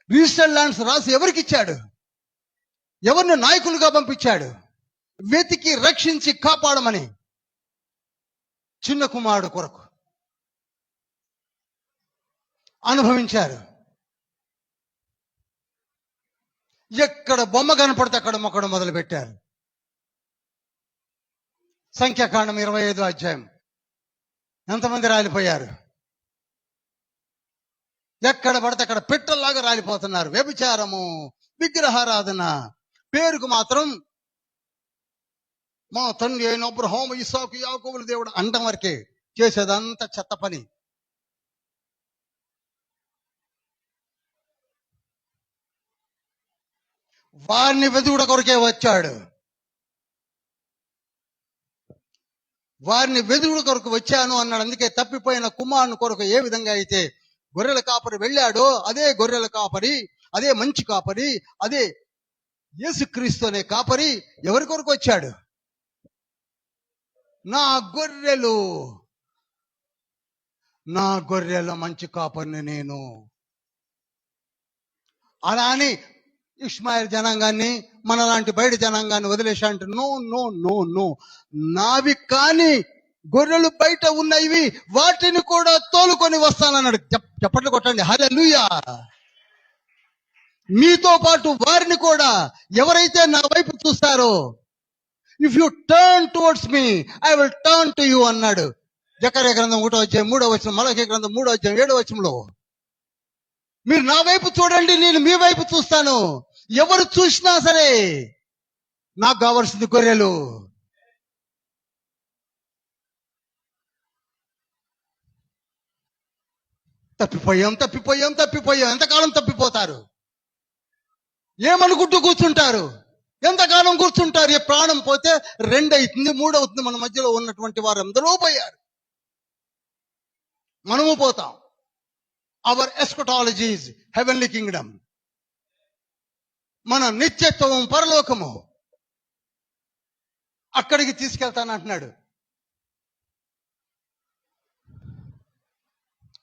రిజిస్టర్డ్ ల్యాండ్స్ రాసి ఎవరికి ఇచ్చాడు? ఎవరిని నాయకులుగా పంపించాడు? వెతికి రక్షించి కాపాడమని. చిన్న కుమారుడు కొరకు అనుభవించారు. ఎక్కడ బొమ్మ కనపడితే అక్కడ మొక్కడం మొదలు పెట్టారు. సంఖ్యాకాండం 25 అధ్యాయం. ఎంతమంది రాలిపోయారు? ఎక్కడ పడితే అక్కడ పిట్టల్లాగా రాలిపోతున్నారు. వ్యభిచారము, విగ్రహారాధన. పేరుకు మాత్రం మా తండ్రి అయిన అబ్రహాము, ఇస్సాకు, యాకోబుల దేవుడు అండం వరకే. చేసేదంతా చెత్త పని. వారిని వెతుకుడ కొరకే వచ్చాడు. వారిని వెతుకుడు కొరకు వచ్చాను అన్నాడు. అందుకే తప్పిపోయిన కుమారుని కొరకు ఏ విధంగా అయితే గొర్రెల కాపరి వెళ్ళాడో, అదే గొర్రెల కాపరి, అదే మంచి కాపరి, అదే యేసుక్రీస్తు అనే కాపరి ఎవరి కొరకు వచ్చాడు? నా గొర్రెల మంచి కాపరిని నేను. అలా అని ఇష్మాయేల్ జనాంగాన్ని, మనలాంటి బయట జనాంగాన్ని వదిలేసా అంటే నో నో నో నో. నావి కాని గొర్రెలు బయట ఉన్నవి, వాటిని కూడా తోలుకొని వస్తానన్నాడు. చప్పట్లు కొట్టండి, హల్లెలూయా. మీతో పాటు వారిని కూడా, ఎవరైతే నా వైపు చూస్తారో, if U turn towards me I will turn to you అన్నాడు. జకర్యా గ్రంథం 1వ అధ్యాయం 3వ వచనం, మలాకి గ్రంథం 3వ అధ్యాయం 7వ వచనంలో. మీరు నా వైపు చూడండి, నేను మీ వైపు చూస్తాను. ఎవరు చూసినా సరే నాకు కావాల్సింది గొర్రెలు. తప్పిపోయాం. ఎంతకాలం తప్పిపోతారు? ఏమనుకుంటూ కూర్చుంటారు? ఎంతకాలం కూర్చుంటారు? ఏ ప్రాణం పోతే 2 అవుతుంది, 3 అవుతుంది. మన మధ్యలో ఉన్నటువంటి వారు అందరూ పోయారు, మనము పోతాం. Our eschatology is heavenly kingdom. మన నిత్యత్వం పరలోకము. అక్కడికి తీసుకెళ్తానంటున్నాడు.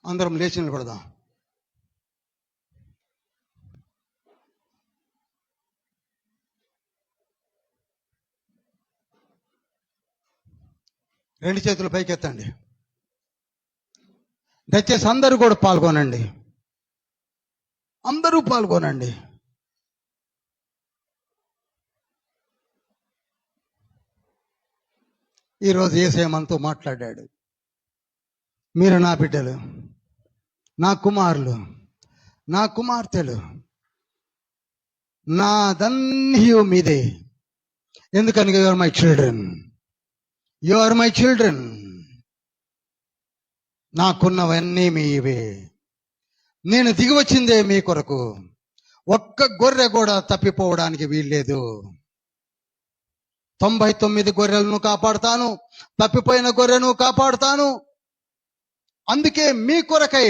అందరం లేచి నిలబడదాం. రెండు చేతులు పైకెత్తండి. దయచేసి అందరూ కూడా పాల్గొనండి. అందరూ పాల్గొనండి. ఈరోజు యేసయ్య మనతో మాట్లాడాడు. మీరు నా బిడ్డలు, నా కుమారులు, నా కుమార్తెలు, నాదన్యు మీదే. ఎందుకని? You are my children, you are my children. నాకున్నవన్నీ మీవే. నేను దిగి వచ్చిందే మీ కొరకు. ఒక్క గొర్రె కూడా తప్పిపోవడానికి వీల్లేదు. 99 గొర్రెలను కాపాడుతాను, తప్పిపోయిన గొర్రెను కాపాడుతాను. అందుకే మీ కొరకై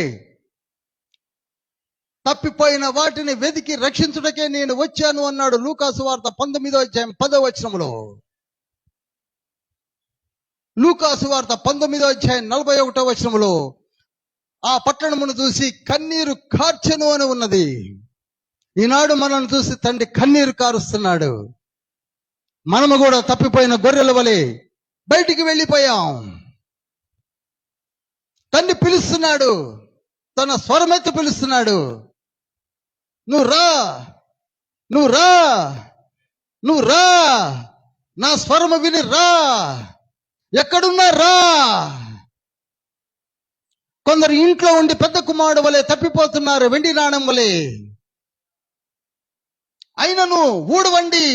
తప్పిపోయిన వాటిని వెతికి రక్షించుటకే నేను వచ్చాను అన్నాడు. లూకా సువార్త 19వ అధ్యాయం 10వ వచనంలో. లూకా సువార్త 19వ అధ్యాయం 41వ వచనంలో ఆ పట్టణమును చూసి కన్నీరు కార్చెను అని ఉన్నది. ఈనాడు మనల్ని చూసి తండ్రి కన్నీరు కారుస్తున్నాడు. మనము కూడా తప్పిపోయిన గొర్రెల వలె బయటికి వెళ్ళిపోయాం. తండ్రి పిలుస్తున్నాడు, తన స్వరమెత్తి పిలుస్తున్నాడు. నువ్వు రా, నువ్వు రా, నువ్వు రా, నా స్వరము విని రా. ఎక్కడున్నా రా. కొందరు ఇంట్లో ఉండి పెద్ద కుమారుడు వలె తప్పిపోతున్నారు, వెండి నాణం వలె. అయినను ఊడవండి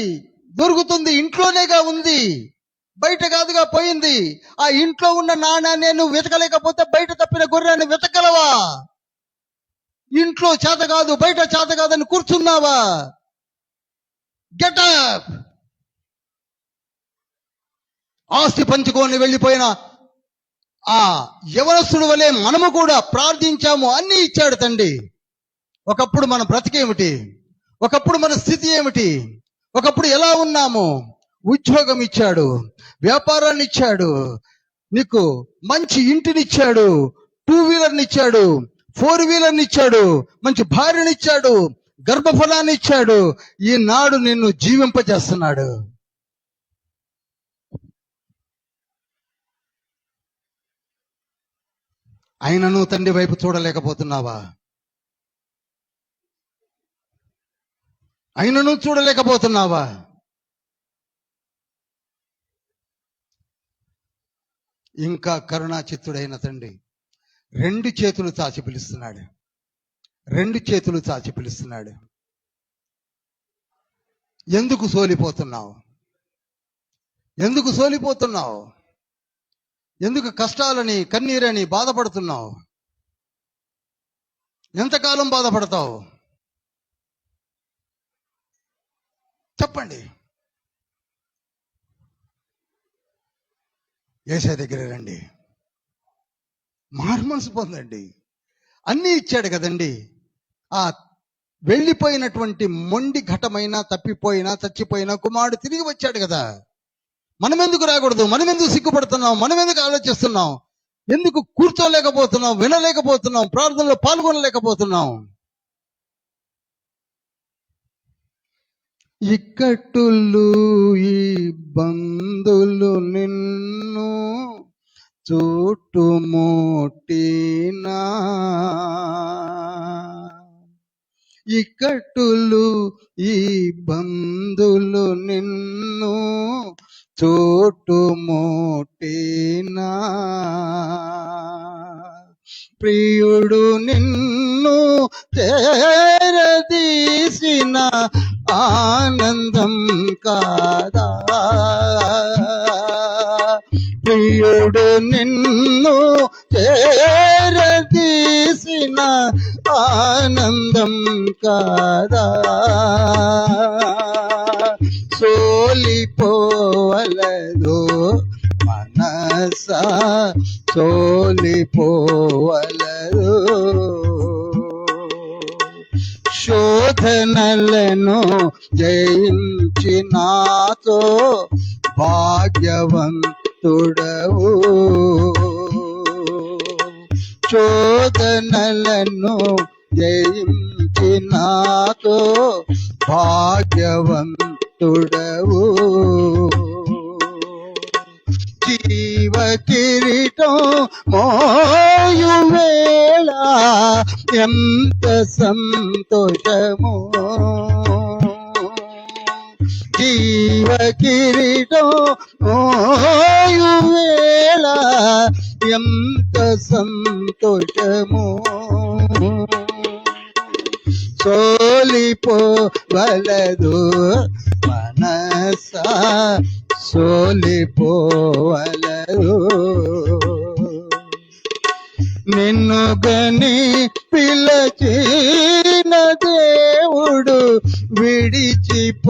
దొరుకుతుంది, ఇంట్లోనేగా ఉంది, బయట కాదుగా పోయింది. ఆ ఇంట్లో ఉన్న నాణాన్ని నువ్వు వెతకలేకపోతే బయట తప్పిన గొర్రెని వెతకగలవా? ఇంట్లో చేత కాదు, బయట చేత కాదని కూర్చున్నావా? గెటప్. ఆస్తి పంచుకొని వెళ్ళిపోయిన ఆ యవనస్తుడు వలె మనము కూడా ప్రార్థించాము, అన్ని ఇచ్చాడు తండ్రి. ఒకప్పుడు మన బ్రతికేమిటి, ఒకప్పుడు మన స్థితి ఏమిటి, ఒకప్పుడు ఎలా ఉన్నాము? ఉద్యోగం ఇచ్చాడు, వ్యాపారాన్ని ఇచ్చాడు, నీకు మంచి ఇంటిని ఇచ్చాడు, 2 వీలర్ని ఇచ్చాడు, 4 వీలర్ని ఇచ్చాడు, మంచి భార్యని ఇచ్చాడు, గర్భఫలాన్ని ఇచ్చాడు. ఈనాడు నిన్ను జీవింపజేస్తున్నాడు. అయినను తండ్రి వైపు చూడలేకపోతున్నావా? అయినను చూడలేకపోతున్నావా? ఇంకా కరుణాచిత్తుడైన తండ్రి 2 చేతులు చాచి పిలుస్తున్నాడు, 2 చేతులు చాచి పిలుస్తున్నాడు. ఎందుకు సోలిపోతున్నావు? ఎందుకు సోలిపోతున్నావు? ఎందుకు కష్టాలని, కన్నీరని బాధపడుతున్నావు? ఎంతకాలం బాధపడతావు? చెప్పండి. యేసయ్య దగ్గర రండి, మారు మనసు పొందండి. అన్నీ ఇచ్చాడు కదండి. ఆ వెళ్ళిపోయినటువంటి మొండి ఘటమైన, తప్పిపోయినా, చచ్చిపోయినా కుమారుడు తిరిగి వచ్చాడు కదా. మనం ఎందుకు రాకూడదు? మనం ఎందుకు సిగ్గుపడుతున్నాం? మనం ఎందుకు ఆలోచిస్తున్నాం? ఎందుకు కూర్చోలేకపోతున్నాం, వినలేకపోతున్నాం, ప్రార్థనలో పాల్గొనలేకపోతున్నాం? ఇక్కట్టులు ఈ బంధులు నిన్ను చుట్టుముట్టినా, ఇక్కట్టులు ఈ బంధులు నిన్ను చుట్టుముట్టినా, ప్రియుడు నిన్ను చేరదీసిన ఆనందం కాదా? ప్రియుడు నిన్ను చేరదీసిన ఆనందం కాదా? సోలిపోవలదు మనసా, సోలిపోవలదు. శోధనలను జయించినాతో భాగ్యవంతుడవు. శోధనలను జయించినాతో భాగ్యవంతుడవు. జీవ కిరీటం మోయువేళ ఎంత సంతోషము. జీవ కిరీటం మోయువేళ ఎంత సంతోషము. సోలిపోవలదు మనసా, సోలిపోవలదు. నిన్ను గని పిలచిన దేవుడు విడిచిపోతాడా?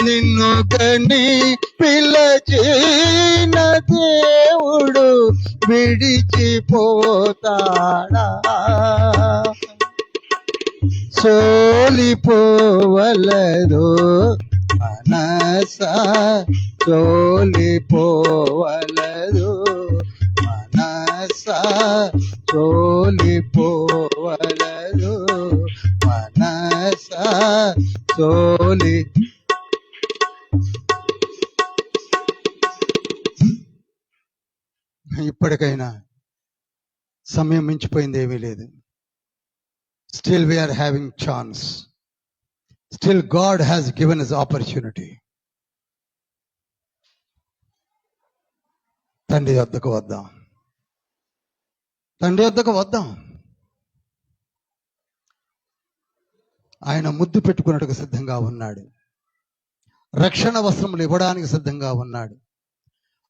నిన్ను గని పిలచిన దేవుడు విడిచిపోతాడా? సోలిపోవలదు మనస చోలిపోవలదు, మనస చోలిపోవలదు, మనస చోలి. ఇప్పటికైనా సమయం మించిపోయింది ఏమీ లేదు. Still we are having chance. Still god has given us opportunity. తండ్రి వద్దకు వద్దాం, తండ్రి వద్దకు వద్దాం. ఆయన ముద్దు పెట్టుకున్నట్టుకు సిద్ధంగా ఉన్నాడు. రక్షణ వస్త్రములు ఇవ్వడానికి సిద్ధంగా ఉన్నాడు.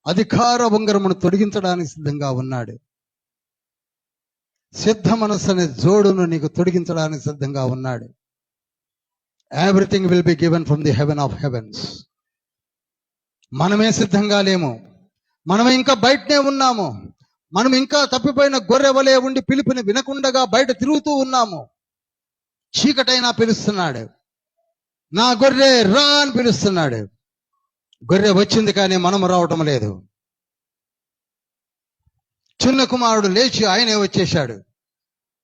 అధికార ఉంగరమును తొడిగించడానికి సిద్ధంగా ఉన్నాడు. సిద్ధ మనస్సు అనే జోడును నీకు తొడిగించడానికి సిద్ధంగా ఉన్నాడు. Everything will be given from the heaven of heavens. మనమే సిద్ధంగా లేము, మనం ఇంకా బయటనే ఉన్నాము. మనం ఇంకా తప్పిపోయిన గొర్రె వలె ఉండి పిలుపుని వినకుండగా బయట తిరుగుతూ ఉన్నాము. చీకటైనా పిలుస్తున్నాడు, నా గొర్రె రా అని పిలుస్తున్నాడు. గొర్రె వచ్చింది కానీ మనము రావటం లేదు. చిన్న కుమారుడు లేచి ఆయనే వచ్చేశాడు.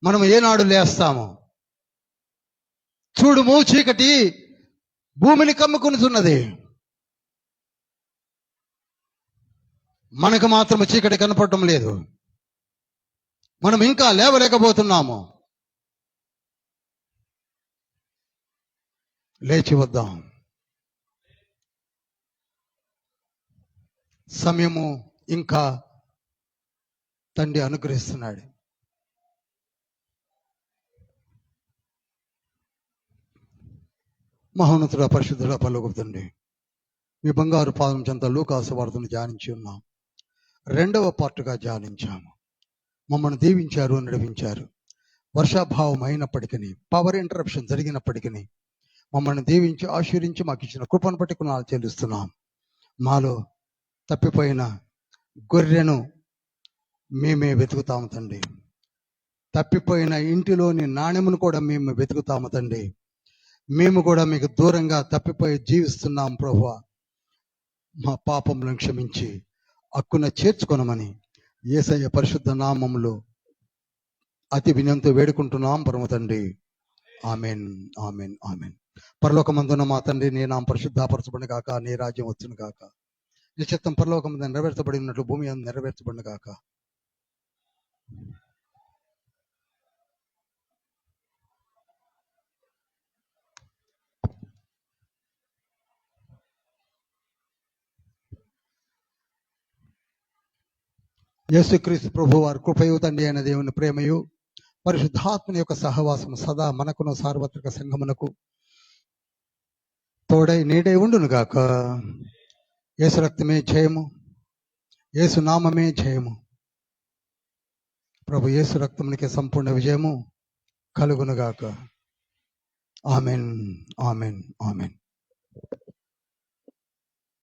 మనం ఏనాడు లేస్తాము? చూడుము, చీకటి భూమిని కమ్ముకునిచున్నది, మనకు మాత్రం చీకటి కనపడటం లేదు. మనం ఇంకా లేవలేకపోతున్నాము. లేచి వద్దాం. సమయము ఇంకా తండ్రి అనుగ్రహిస్తున్నాడు. మహోన్నతుడ, పరిశుద్ధుడ, పరలోకపు తండ్రి, మీ బంగారు పాదం చెంత లూకాసు వార్తను ధ్యానించి ఉన్నాం. 2వ పార్టుగా ధ్యానించాము. మమ్మల్ని దీవించారు, నడిపించారు. వర్షాభావం అయినప్పటికీ, పవర్ ఇంటరప్షన్ జరిగినప్పటికీ మమ్మల్ని దీవించి ఆశీర్వించి మాకు ఇచ్చిన కృపను బట్టి కొనాలు చెల్లిస్తున్నాం. మాలో తప్పిపోయిన గొర్రెను మేమే వెతుకుతాము తండ్రి. తప్పిపోయిన ఇంటిలోని నాణెమును కూడా మేము వెతుకుతాము తండ్రి. మేము కూడా మీకు దూరంగా తప్పిపోయి జీవిస్తున్నాం ప్రభువా. మా పాపములను క్షమించి హక్కున చేర్చుకొనమని యేసయ్య పరిశుద్ధ నామములో అతి వినయంతో వేడుకుంటున్నాం పరమ తండ్రి. Amen, amen, amen. పరలోకమందున మా తండ్రి, నీ నామం పరిశుద్ధపరచబడును గాక, నీ రాజ్యం వచ్చును గాక, నీ చిత్తం పరలోకమందు నెరవేర్చబడినట్లు భూమి అందు నెరవేర్చబడును గాక. యేసుక్రీస్తు ప్రభు వారి కృపయు, తండ్రి అయిన దేవుని ప్రేమయు, పరిశుద్ధాత్మని యొక్క సహవాసము సదా మనకును సార్వత్రిక సంఘమునకు తోడై నీడై ఉండును గాక. యేసు రక్తమే జయము, యేసు నామమే జయము. ప్రభు యేసు రక్తమునికి సంపూర్ణ విజయము కలుగును గాక. Amen, amen, amen.